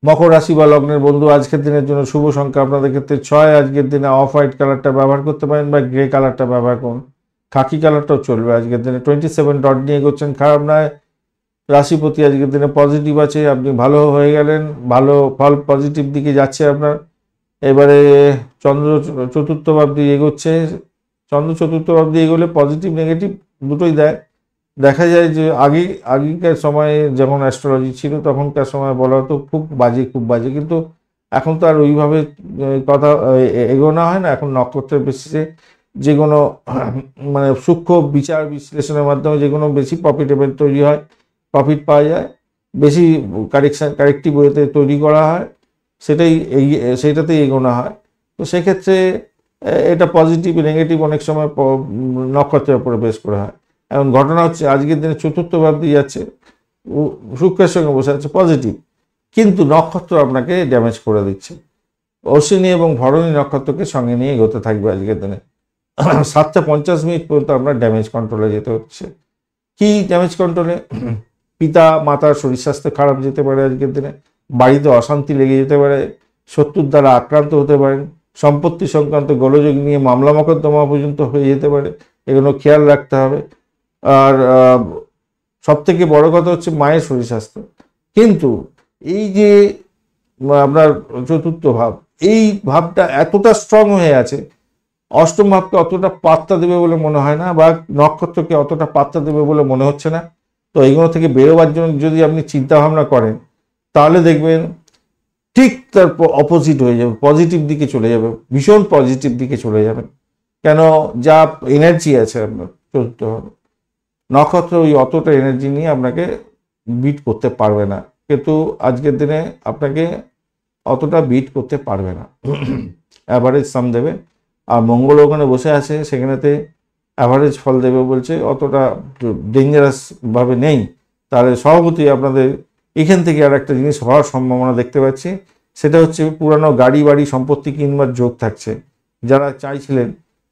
মকর রাশি বা লগ্নের বন্ধু, আজকের দিনের জন্য শুভ সংখ্যা আপনাদের ক্ষেত্রে 6। আজকের দিনে অফ হোয়াইট কালারটা ব্যবহার করতে পারেন বা গ্রে কালারটা ব্যবহার করুন। খাকি কালারটাও চলবে আজকের দিনে। 27 ডট নিয়ে এগোচ্ছেন, খারাপ নয়। রাশিপতি আজকের দিনে পজিটিভ আছে, আপনি ভালো হয়ে গেলেন, ভালো ফল পজিটিভ দিকে যাচ্ছে আপনার। এবারে চন্দ্র চতুর্থ ভাব দিয়ে এগোচ্ছে। চন্দ্র চতুর্থ ভাব দিয়ে এগোলে পজিটিভ নেগেটিভ দুটোই দেয়। দেখা যায় যে আগেকার সময়ে যেমন অ্যাস্ট্রোলজি ছিল, তখনকার সময় বলা হতো খুব বাজে, খুব বাজে, কিন্তু এখন তো আর ওইভাবে কথা এগোনো হয় না। এখন নক্ষত্রের বেসিসে যে কোনো মানে সূক্ষ্ম বিচার বিশ্লেষণের মাধ্যমে যে কোনো বেশি প্রফিটেবল তৈরি হয়, প্রফিট পাওয়া যায়, বেশি কারেক্টিভ ওয়েতে তৈরি করা হয়, সেইটাতেই এগোনো হয়। তো সেক্ষেত্রে এটা পজিটিভ নেগেটিভ অনেক সময় নক্ষত্রের উপরে বেস করা হয়। এখন ঘটনা হচ্ছে আজকের দিনে চতুর্থ ভাব দিয়ে যাচ্ছে, শুক্রের সঙ্গে বসে আছে, পজিটিভ, কিন্তু নক্ষত্র আপনাকে ড্যামেজ করে দিচ্ছে। অশ্বিনী এবং ভরণী নক্ষত্রকে সঙ্গে নিয়ে এগোতে থাকবে আজকের দিনে। 7:50 পর্যন্ত আপনার ড্যামেজ কন্ট্রোলে যেতে হচ্ছে। কি ড্যামেজ কন্ট্রোলে? পিতা মাতার শরীর স্বাস্থ্য খারাপ যেতে পারে আজকের দিনে। বাড়িতে অশান্তি লেগে যেতে পারে। শত্রুর দ্বারা আক্রান্ত হতে পারেন। সম্পত্তি সংক্রান্ত গোলযোগ নিয়ে মামলা মোকদ্দমা পর্যন্ত হয়ে যেতে পারে, এগুলো খেয়াল রাখতে হবে। আর সব থেকে বড় কথা হচ্ছে মায়ের শরীর স্বাস্থ্য। কিন্তু এই যে আপনার চতুর্থ ভাব, এই ভাবটা এতটা স্ট্রং হয়ে আছে, অষ্টম ভাবকে অতটা পাত্তা দেবে বলে মনে হয় না, বা নক্ষত্রকে অতটা পাত্তা দেবে বলে মনে হচ্ছে না। তো এইগুলো থেকে বেরোবার জন্য যদি আপনি চিন্তা ভাবনা করেন, তাহলে দেখবেন ঠিক তার অপোজিট হয়ে যাবে, পজিটিভ দিকে চলে যাবে, ভীষণ পজিটিভ দিকে চলে যাবেন। কেন, যা এনার্জি আছে আপনার চলতে হবে, নক্ষত্র ওই অতটা এনার্জি নিয়ে আপনাকে বিট করতে পারবে না, কিন্তু আজকের দিনে আপনাকে অতটা বিট করতে পারবে না, অ্যাভারেজ সাম দেবে। আর মঙ্গল ওখানে বসে আছে, সেখানেতে অ্যাভারেজ ফল দেবে বলছে, অতটা ডেঞ্জারাস ভাবে নেই। তাহলে সভাপতি আপনাদের এখান থেকে আর একটা জিনিস হওয়ার সম্ভাবনা দেখতে পাচ্ছি, সেটা হচ্ছে পুরানো গাড়ি বাড়ি সম্পত্তি কিনবার যোগ থাকছে। যারা চাইছিলেন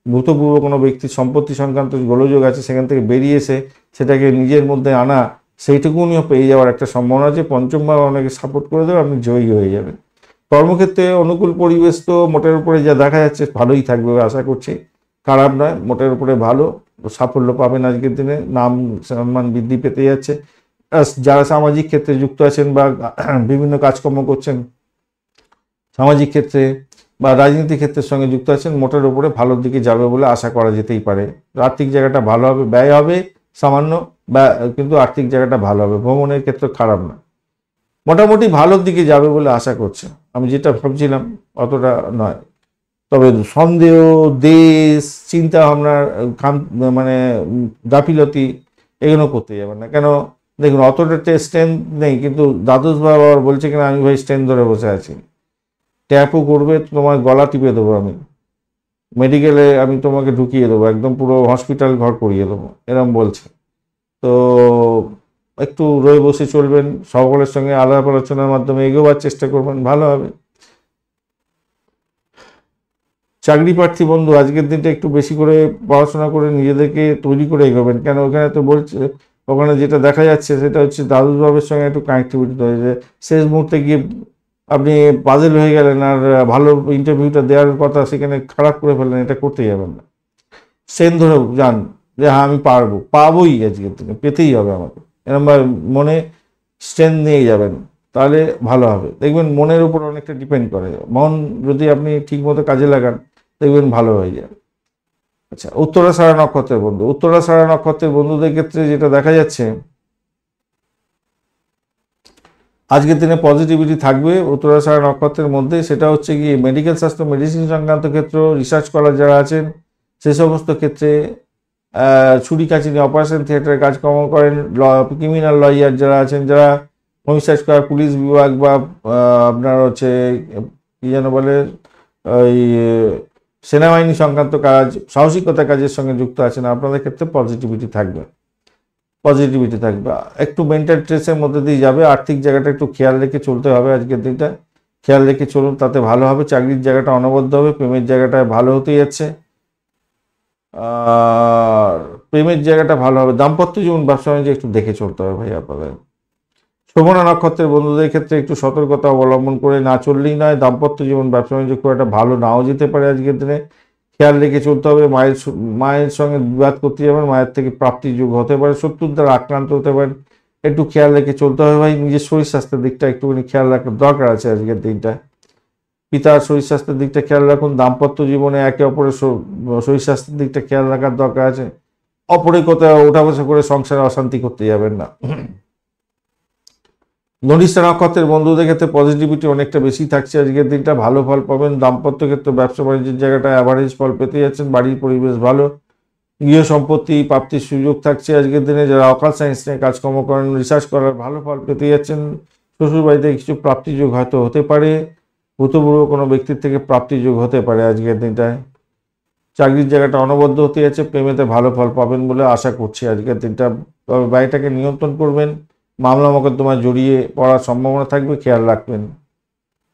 ভূতপূর্ব কোনো ব্যক্তির সম্পত্তি সংক্রান্ত গোলযোগ আছে, সেখান থেকে বেরিয়ে এসে সেটাকে নিজের মধ্যে আনা, সেইটুকুনিও পেয়ে যাওয়ার একটা সম্ভাবনা আছে। পঞ্চম ভাব অনেকে সাপোর্ট করে দেবে, আপনি জয়ী হয়ে যাবেন। কর্মক্ষেত্রে অনুকূল পরিবেশ তো মোটের উপরে যা দেখা যাচ্ছে ভালোই থাকবে আশা করছি, খারাপ নয়, মোটের উপরে ভালো সাফল্য পাবেন আজকের দিনে, নাম সম্মান বৃদ্ধি পেতে যাচ্ছে। যারা সামাজিক ক্ষেত্রে যুক্ত আছেন বা বিভিন্ন কাজকর্ম করছেন সামাজিক ক্ষেত্রে বা রাজনীতি ক্ষেত্রের সঙ্গে যুক্ত আছেন, মোটের উপরে ভালোর দিকে যাবে বলে আশা করা যেতেই পারে। আর্থিক জায়গাটা ভালো হবে, ব্যয় হবে সামান্য, কিন্তু আর্থিক জায়গাটা ভালো হবে, ভ্রমণের ক্ষেত্রে খারাপ না, মোটামুটি ভালোর দিকে যাবে বলে আশা করছে। আমি যেটা ভাবছিলাম অতটা নয়, তবে সন্দেহ, দেশ, চিন্তা ভাবনার মানে গাফিলতি এগুলো করতে যাবেন না। কেন দেখুন, অতটা স্ট্রেংথ নেই, কিন্তু দ্বাদশ ভাব আবার বলছে কিনা আমি ভাই স্ট্রেংথ ধরে বসে আছি, ট্যাপও করবে তোমার গলা টিপে দেবো, আমি মেডিকেলে আমি তোমাকে ঢুকিয়ে দেবো, একদম পুরো হসপিটাল ঘর করিয়ে দেবো, এরম বলছে। তো একটু রয়ে বসে চলবেন, সকলের সঙ্গে আলাপ আলোচনার মাধ্যমে এগোবার চেষ্টা করবেন, ভালো হবে। চাকরি প্রার্থী বন্ধু আজকের দিনটা একটু বেশি করে পড়াশোনা করে নিজেদেরকে তৈরি করে এগোবেন। কেন ওখানে তো বলছে, ওখানে যেটা দেখা যাচ্ছে সেটা হচ্ছে দ্বাদশ ভাবের সঙ্গে একটু কানেক্টিভিটি হয়েছে, শেষ মুহূর্তে গিয়ে আপনি পাজেল হয়ে গেলেন, আর ভালো ইন্টারভিউটা দেওয়ার কথা সেখানে খারাপ করে ফেললেন, এটা করতে যাবেন না। সেন ধরে যান যে হ্যাঁ আমি পারবো, পাবোই, আজকের দিনে পেতেই হবে আমাকে, এরকম মনে স্ট্রেংথ নিয়ে যাবেন, তাহলে ভালো হবে। দেখবেন মনের উপর অনেকটা ডিপেন্ড করে, মন যদি আপনি ঠিক মতো কাজে লাগান দেখবেন ভালো হয়ে যাবে। আচ্ছা, উত্তরাষাঢ়া নক্ষত্রের বন্ধু, উত্তরাষাঢ়া নক্ষত্রের বন্ধুদের ক্ষেত্রে যেটা দেখা যাচ্ছে আজকের দিনে পজিটিভিটি থাকবে উত্তরাষাঢ়া নক্ষত্রের মধ্যে, সেটা হচ্ছে কি মেডিকেল স্বাস্থ্য, মেডিসিন সংক্রান্ত ক্ষেত্র, রিসার্চ করার যারা আছেন সে সমস্ত ক্ষেত্রে, ছুরি কাচিনি অপারেশন থিয়েটারে কাজকর্ম করেন, ক্রিমিনাল লয়ার যারা আছেন, যারা হোমসার্চ করা, পুলিশ বিভাগ বা আপনার হচ্ছে কি যেন বলে ওই সেনাবাহিনী সংক্রান্ত কাজ, সাহসিকতা কাজের সঙ্গে যুক্ত আছেন, আপনাদের ক্ষেত্রে পজিটিভিটি থাকবে, পজিটিভিটি থাকবে। একটু মেন্টাল স্ট্রেসের মধ্যে দিয়ে যাবে, আর্থিক জায়গাটা একটু খেয়াল রেখে চলতে হবে আজকের দিনটা, খেয়াল রেখে চলুন, তাতে ভালো হবে। চাকরির জায়গাটা অনবদ্য হবে, প্রেমের জায়গাটায় ভালো হতে যাচ্ছে, আর প্রেমের জায়গাটা ভালো হবে। দাম্পত্য জীবন, ব্যবসা বাণিজ্য একটু দেখে চলতে হবে ভাই আপনাদের। শোভনা নক্ষত্রের বন্ধুদের ক্ষেত্রে একটু সতর্কতা অবলম্বন করে না চললেই নয়, দাম্পত্য জীবন ব্যবসা বাণিজ্য খুব একটা ভালো নাও যেতে পারে আজকের দিনে, খেয়াল রেখে চলতে হবে। মায়ের সঙ্গে বিবাদ করতে যাবেন, মায়ের থেকে প্রাপ্তির যোগ হতে পারে, শত্রুর দ্বারা আক্রান্ত হতে পারেন, একটু খেয়াল রেখে চলতে হবে ভাই। নিজের শরীর স্বাস্থ্যের দিকটা একটুখানি খেয়াল রাখার দরকার আছে আজকের দিনটা, পিতার শরীর স্বাস্থ্যের দিকটা খেয়াল রাখুন। দাম্পত্য জীবনে একে অপরের শরীর স্বাস্থ্যের দিকটা খেয়াল রাখার দরকার আছে, অপরে কোথাও ওঠা বসা করে সংসারে অশান্তি করতে যাবেন না। ধনিষ্ঠা নক্ষত্রের বন্ধুদের ক্ষেত্রে পজিটিভিটি অনেকটা বেশি থাকছে আজকের দিনটা, ভালো ফল পাবেন। দাম্পত্য ক্ষেত্রে, ব্যবসা বাণিজ্যের জায়গাটা অ্যাভারেজ ফল পেতে যাচ্ছেন, বাড়ির পরিবেশ ভালো, গৃহ সম্পত্তি প্রাপ্তির সুযোগ থাকছে আজকের দিনে। যারা অকাল সায়েন্স নিয়ে কাজকর্ম করেন, রিসার্চ করার ভালো ফল পেতে যাচ্ছেন। শ্বশুর বাড়িতে কিছু প্রাপ্তিযোগ হয়তো হতে পারে, ভূতপূর্ব কোনো ব্যক্তির থেকে প্রাপ্তিযোগ হতে পারে আজকের দিনটায়। চাকরির জায়গাটা অনবদ্য হতে যাচ্ছে, প্রেমেতে ভালো ফল পাবেন বলে আশা করছি আজকের দিনটা। তবে বাড়িটাকে নিয়ন্ত্রণ করবেন, মামলা মোকদ্দমায় জড়িয়ে পড়ার সম্ভাবনা থাকবে, খেয়াল রাখবেন।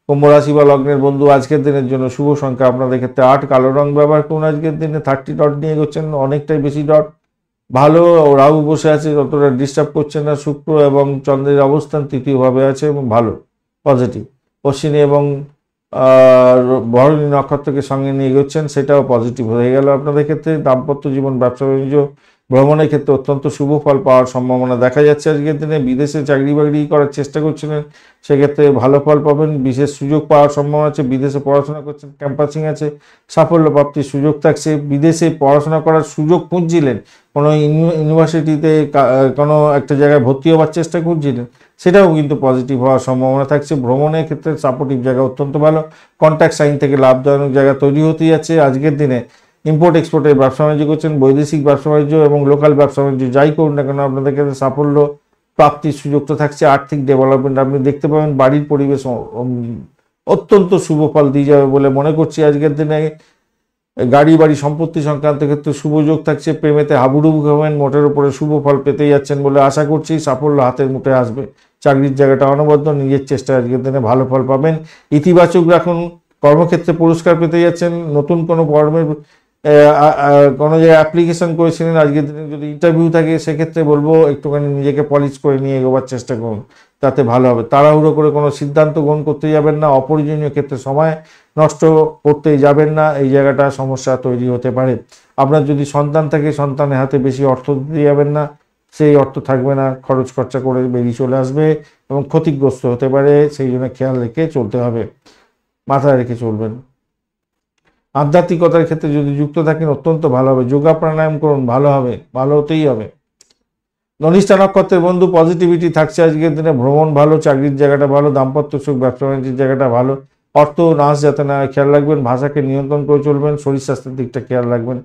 কুম্ভ রাশি বা লগ্নের বন্ধু আজকের দিনের জন্য শুভ সংখ্যা আপনাদের ক্ষেত্রে 8, কালো রং ব্যবহার করুন আজকের দিনে। 30 ডট নিয়ে এগোচ্ছেন, অনেকটাই বেশি ডট, ভালো। রাহু বসে আছে, যতটা ডিস্টার্ব করছে না। শুক্র এবং চন্দ্রের অবস্থান তৃতীয়ভাবে আছে এবং ভালো, পজিটিভ। অশ্বিনী এবং আর ভরণী নক্ষত্রকে সঙ্গে নিয়ে এগোচ্ছেন, সেটাও পজিটিভ হয়ে গেল আপনাদের ক্ষেত্রে। দাম্পত্য জীবন, ব্যবসা বাণিজ্য, ভ্রমণের ক্ষেত্রে অত্যন্ত শুভ ফল পাওয়ার সম্ভাবনা দেখা যাচ্ছে আজকের দিনে। বিদেশে চাকরি বাকরি করার চেষ্টা করছিলেন, সেক্ষেত্রে ভালো ফল পাবেন, বিশেষ সুযোগ পাওয়ার সম্ভাবনা আছে। বিদেশে পড়াশোনা করছেন, ক্যাম্পাসিং আছে, সাফল্য প্রাপ্তির সুযোগ থাকছে। বিদেশে পড়াশোনা করার সুযোগ খুঁজছিলেন, কোনো ইউনিভার্সিটিতে কোনো একটা জায়গায় ভর্তি হওয়ার চেষ্টা করছিলেন, সেটাও কিন্তু পজিটিভ হওয়ার সম্ভাবনা থাকছে। ভ্রমণের ক্ষেত্রে সাপোর্টিভ জায়গা অত্যন্ত ভালো, কন্ট্যাক্ট সাইন থেকে লাভজনক জায়গা তৈরি হতে যাচ্ছে আজকের দিনে। ইম্পোর্ট এক্সপোর্টের ব্যবসা বাণিজ্য করছেন, বৈদেশিক ব্যবসা বাণিজ্য এবং লোকাল ব্যবসা বাণিজ্য যাই করুন না কেন, আপনাদের ক্ষেত্রে সাফল্য প্রাপ্তির সুযোগ তো থাকছে। আর্থিক ডেভেলপমেন্ট আপনি দেখতে পাবেন, বাড়ির পরিবেশ অত্যন্ত শুভ ফল দিয়ে যাবে বলে মনে করছি আজকের দিনে। গাড়ি বাড়ি সম্পত্তি সংক্রান্ত ক্ষেত্রে শুভ যোগ থাকছে। প্রেমেতে হাবুডুবু খাবেন, মোটের উপরে শুভ ফল পেতে যাচ্ছেন বলে আশা করছি। সাফল্য হাতের মুঠে আসবে। চাকরির জায়গাটা অনবদ্য, নিজের চেষ্টায় আজকের দিনে ভালো ফল পাবেন। ইতিবাচক রাখুন, কর্মক্ষেত্রে পুরস্কার পেতে যাচ্ছেন। নতুন কোনো কর্মের কোনো জায়গায় অ্যাপ্লিকেশন করেছিলেন, আজকের দিনে যদি ইন্টারভিউ থাকে সেক্ষেত্রে বলবো একটুখানি নিজেকে পলিশ করে নিয়ে এগোবার চেষ্টা করুন, তাতে ভালো হবে। তাড়াহুড়ো করে কোনো সিদ্ধান্ত গ্রহণ করতে যাবেন না, অপ্রয়োজনীয় ক্ষেত্রে সময় নষ্ট করতেই যাবেন না, এই জায়গাটা সমস্যা তৈরি হতে পারে। আপনার যদি সন্তান থাকে, সন্তানের হাতে বেশি অর্থ দিতে যাবেন না, সেই অর্থ থাকবে না, খরচ খরচা করে বেরিয়ে চলে আসবে এবং ক্ষতিগ্রস্ত হতে পারে, সেই জন্য খেয়াল রেখে চলতে হবে, মাথায় রেখে চলবেন। আধ্যাত্মিকতার ক্ষেত্রে যদি যুক্ত থাকেন অত্যন্ত ভালো হবে। যোগা প্রাণায়াম করুন, ভালো হবে, ভালো হতেই হবে। ধনিষ্ঠা নক্ষত্রের বন্ধু, পজিটিভিটি থাকছে আজকের দিনে। ভ্রমণ ভালো, চাকরির জায়গাটা ভালো, দাম্পত্য সুখ, ব্যবসা বাণিজ্যের জায়গাটা ভালো। অর্থ নাশ যাতে না খেয়াল রাখবেন, ভাষাকে নিয়ন্ত্রণ করে চলবেন, শরীর স্বাস্থ্যের দিকটা খেয়াল রাখবেন।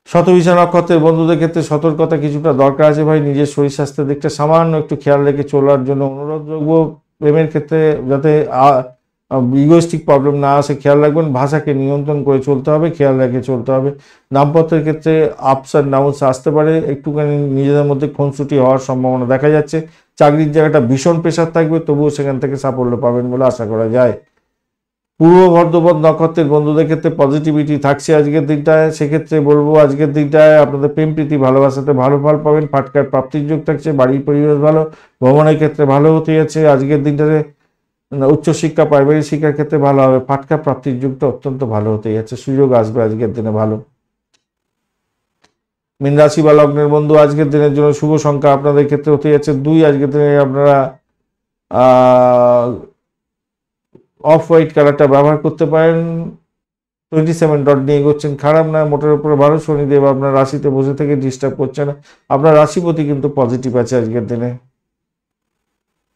শতভিষা নক্ষত্রের বন্ধুদের ক্ষেত্রে সতর্কতা কিছুটা দরকার আছে ভাই, নিজের শরীর স্বাস্থ্যের দিকটা সামান্য একটু খেয়াল রেখে চলার জন্য অনুরোধ রাখবো। প্রেমের ক্ষেত্রে যাতে ইগোস্টিক প্রবলেম না আসে খেয়াল রাখবেন, ভাষাকে নিয়ন্ত্রণ করে চলতে হবে, খেয়াল রেখে চলতে হবে। দাম্পত্যের ক্ষেত্রে আপস অ্যান্ড ডাউনস আসতে পারে, একটুখানি নিজেদের মধ্যে খুনসুটি হওয়ার সম্ভাবনা দেখা যাচ্ছে। চাকরির জায়গাটা ভীষণ প্রেশার থাকবে, তবুও সেখান থেকে সাফল্য পাবেন বলে আশা করা যায়। পূর্ব ভদ্রপদ নক্ষত্রের বন্ধুদের ক্ষেত্রে পজিটিভিটি থাকছে আজকের দিনটায়, সেক্ষেত্রে বলবো আজকের দিনটায় আপনাদের প্রেম প্রীতি ভালোবাসাতে ভালো ফল পাবেন, ফাটকার প্রাপ্তির যোগ থাকছে, বাড়ির পরিবেশ ভালো, ভ্রমণের ক্ষেত্রে ভালো হতে যাচ্ছে আজকের দিনটাতে। উচ্চশিক্ষা, প্রাইমারি শিক্ষার ক্ষেত্রে ভালো হবে, ফাটকা প্রাপ্তির যুগটা অত্যন্ত ভালো হতে যাচ্ছে, সুযোগ আসবে আজকের দিনে ভালো। মীন রাশি বা লগ্নের বন্ধু, আজকের দিনের জন্য শুভ সংখ্যা আপনাদের ক্ষেত্রে হতে যাচ্ছে 2। আজকের দিনে আপনারা অফ হোয়াইট কালারটা ব্যবহার করতে পারেন। 27 ডট নিয়ে এগোচ্ছেন, খারাপ না, মোটের উপরে ভালো। শনিদেব আপনার রাশিতে বসে থেকে ডিস্টার্ব করছে না, আপনার রাশিপতি কিন্তু পজিটিভ আছে আজকের দিনে।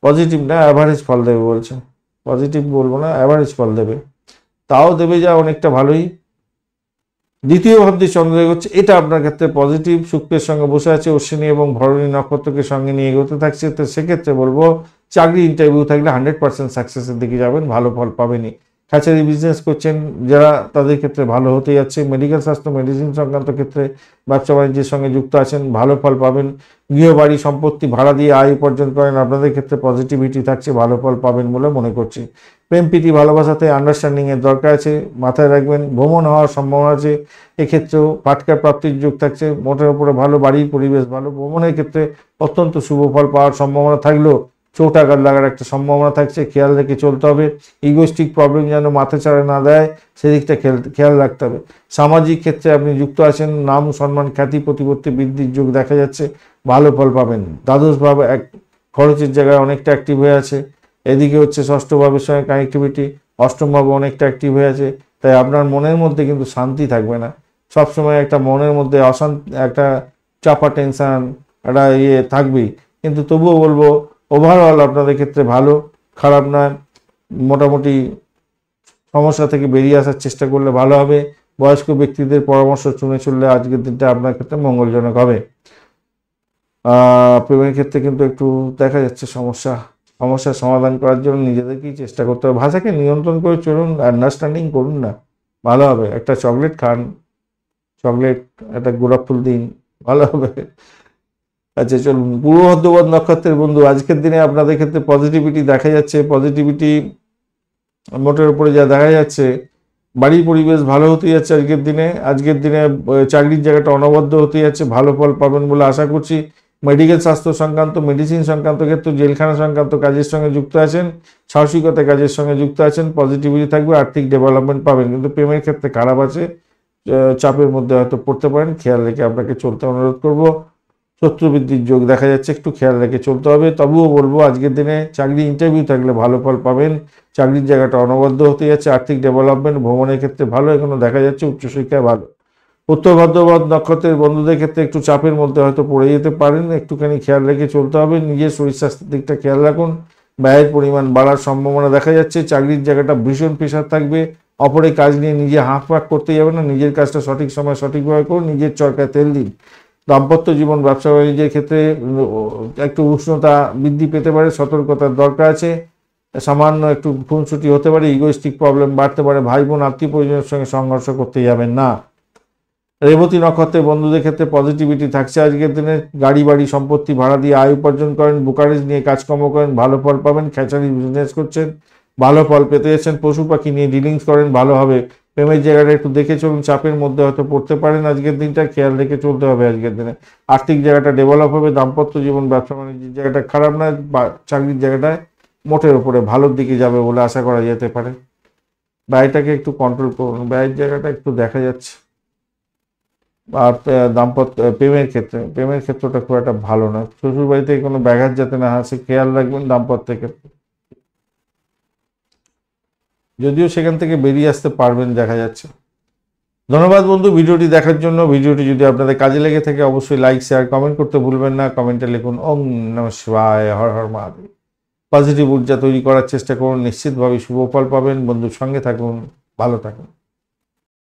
পজিটিভ না, অ্যাভারেজ ফল দেবে বলছে, পজিটিভ বলবো না, অ্যাভারেজ ফল দেবে, তাও দেবে যা অনেকটা ভালোই। দ্বিতীয় ভাবটি চন্দ্র এগোচ্ছে, এটা আপনার ক্ষেত্রে পজিটিভ। শুক্রের সঙ্গে বসে আছে, অশ্বিনী এবং ভরণী নক্ষত্রকে সঙ্গে নিয়ে এগোতে থাকছে, তো সেক্ষেত্রে বলবো চাকরি ইন্টারভিউ থাকলে 100% সাকসেসের দিকে যাবেন, ভালো ফল পাবেনই। কাছারি বিজনেস করছেন যারা, তাদের ক্ষেত্রে ভালো হতে যাচ্ছে। মেডিকেল স্বাস্থ্য, মেডিসিন সংক্রান্ত ক্ষেত্রে ব্যবসা বাণিজ্যের সঙ্গে যুক্ত আছেন, ভালো ফল পাবেন। গৃহবাড়ি সম্পত্তি ভাড়া দিয়ে আয় উপার্জন করেন, আপনাদের ক্ষেত্রে পজিটিভিটি থাকছে, ভালো ফল পাবেন বলে মনে করছি। প্রেম প্রীতি ভালোবাসাতে আন্ডারস্ট্যান্ডিংয়ের দরকার আছে, মাথায় রাখবেন। ভ্রমণ হওয়ার সম্ভাবনা আছে, এক্ষেত্রেও ফাটকা প্রাপ্তির যোগ থাকছে, মোটের উপরে ভালো, বাড়ির পরিবেশ ভালো। ভ্রমণের ক্ষেত্রে অত্যন্ত শুভ ফল পাওয়ার সম্ভাবনা থাকলেও চোট আঘাত লাগার একটা সম্ভাবনা থাকছে, খেয়াল রেখে চলতে হবে। ইগোস্টিক প্রবলেম যেন মাথা ছাড়া না দেয়, সেদিকটা খেয়াল রাখতে হবে। সামাজিক ক্ষেত্রে আপনি যুক্ত আছেন, নাম সম্মান খ্যাতি প্রতিপত্তি বৃদ্ধির যোগ দেখা যাচ্ছে, ভালো ফল পাবেন। দ্বাদশ ভাব এক খরচের জায়গায় অনেকটা অ্যাক্টিভ হয়ে আছে, এদিকে হচ্ছে ষষ্ঠ ভাবের সঙ্গে কানেক্টিভিটি, অষ্টম ভাবে অনেকটা অ্যাক্টিভ হয়ে আছে, তাই আপনার মনের মধ্যে কিন্তু শান্তি থাকবে না, সবসময় একটা মনের মধ্যে অশান্তি, একটা চাপা টেনশন, একটা থাকবেই। কিন্তু তবুও বলবো ওভারঅল আপনাদের ক্ষেত্রে ভালো, খারাপ নয়, মোটামুটি সমস্যা থেকে বেরিয়ে আসার চেষ্টা করলে ভালো হবে। বয়স্ক ব্যক্তিদের পরামর্শ শুনে চললে আজকের দিনটা আপনার ক্ষেত্রে মঙ্গলজনক হবে। প্রেমের ক্ষেত্রে কিন্তু একটু দেখা যাচ্ছে সমস্যার সমাধান করার জন্য নিজেদেরকেই চেষ্টা করতে হবে, ভাষাকে নিয়ন্ত্রণ করে চলুন, আন্ডারস্ট্যান্ডিং করুন না, ভালো হবে। একটা চকলেট খান, চকলেট একটা গোলাপ ফুল দিন, ভালো হবে। আচ্ছা চলুন, পূর্ব ভদ্রপদ নক্ষত্রের বন্ধু, আজকের দিনে আপনাদের ক্ষেত্রে পজিটিভিটি দেখা যাচ্ছে। পজিটিভিটি মোটের উপরে যা দেখা যাচ্ছে, বাড়ির পরিবেশ ভালো হতে যাচ্ছে আজকের দিনে। চাকরির জায়গাটা অনবদ্য হতে যাচ্ছে, ভালো ফল পাবেন বলে আশা করছি। মেডিকেল স্বাস্থ্য সংক্রান্ত, মেডিসিন সংক্রান্ত ক্ষেত্রে, জেলখানা সংক্রান্ত কাজের সঙ্গে যুক্ত আছেন, সাহসিকতা কাজের সঙ্গে যুক্ত আছেন, পজিটিভিটি থাকবে, আর্থিক ডেভেলপমেন্ট পাবেন। কিন্তু প্রেমের ক্ষেত্রে খারাপ আছে, চাপের মধ্যে হয়তো পড়তে পারেন, খেয়াল রেখে আপনাকে চলতে অনুরোধ করব। শত্রুবৃদ্ধির যোগ দেখা যাচ্ছে, একটু খেয়াল রেখে চলতে হবে। তবুও বলবো আজকের দিনে চাকরি ইন্টারভিউ থাকলে ভালো ফল পাবেন, চাকরির জায়গাটা অনবদ্য হতে যাচ্ছে, আর্থিক ডেভেলপমেন্ট, ভ্রমণের ক্ষেত্রে ভালো, এখনো দেখা যাচ্ছে উচ্চশিক্ষায় ভালো। উত্তর ভাদ্রপদ নক্ষত্রের বন্ধুদের ক্ষেত্রে একটু চাপের মধ্যে হয়তো পড়ে যেতে পারেন, একটুখানি খেয়াল রেখে চলতে হবে। নিজের শরীর স্বাস্থ্যের দিকটা খেয়াল রাখুন, ব্যয়ের পরিমাণ বাড়ার সম্ভাবনা দেখা যাচ্ছে। চাকরির জায়গাটা ভীষণ প্রেশার থাকবে, অপরের কাজ নিয়ে নিজে হাঁক পাক করতে যাবে না, নিজের কাজটা সঠিক সময় সঠিকভাবে করুন, নিজের চরকায় তেল দিন। দাম্পত্য জীবন, ব্যবসা বাণিজ্যের ক্ষেত্রে একটু উষ্ণতা বৃদ্ধি পেতে পারে, সতর্কতার দরকার আছে। সামান্য একটু খুনসুটি হতে পারে, ইগোইস্টিক প্রবলেম বাড়তে পারে, ভাই বোন আত্মীয় পরিজনের সঙ্গে সংঘর্ষ করতে যাবেন না। রেবতী নক্ষত্রের বন্ধুদের ক্ষেত্রে পজিটিভিটি থাকছে আজকের দিনে। গাড়ি বাড়ি সম্পত্তি ভাড়া দিয়ে আয় উপার্জন করেন, বুকারেজ নিয়ে কাজকর্ম করেন, ভালো ফল পাবেন। খেচারি বিজনেস করছেন, ভালো ফল পেতে যাচ্ছেন। পশু পাখি নিয়ে ডিলিংস করেন, ভালো হবে। প্রেমের জায়গাটা একটু দেখে চলুন, চাপের মধ্যে হয়তো পড়তে পারেন আজকের দিনটা, খেয়াল রেখে চলতে হবে আজকের দিনে। আর্থিক জায়গাটা ডেভেলপ হবে, দাম্পত্য জীবন, ব্যবসা বাণিজ্যের জায়গাটা খারাপ না, চাকরির জায়গাটায় মোটের উপরে ভালোর দিকে যাবে বলে আশা করা যেতে পারে। ব্যয়টাকে একটু কন্ট্রোল করুন, ব্যয়ের জায়গাটা একটু দেখা যাচ্ছে। আর প্রেমের ক্ষেত্রটা খুব একটা ভালো না, শ্বশুর বাড়িতে কোনো ব্যাঘাত যাতে না আসে খেয়াল রাখবেন দাম্পত্যের ক্ষেত্রে, যদিও সেখান থেকে বেরিয়ে আসতে পারবেন দেখা যাচ্ছে। ধন্যবাদ বন্ধু ভিডিওটি দেখার জন্য। ভিডিওটি যদি আপনাদের কাজে লেগে থাকে অবশ্যই লাইক শেয়ার কমেন্ট করতে ভুলবেন না। কমেন্টে লিখুন ওম নমঃ শিবায়, হর হর মহাদেব। পজিটিভ ঊর্জা তৈরি করার চেষ্টা করুন, নিশ্চিতভাবে শুভ ফল পাবেন। বন্ধুর সঙ্গে থাকুন, ভালো থাকুন।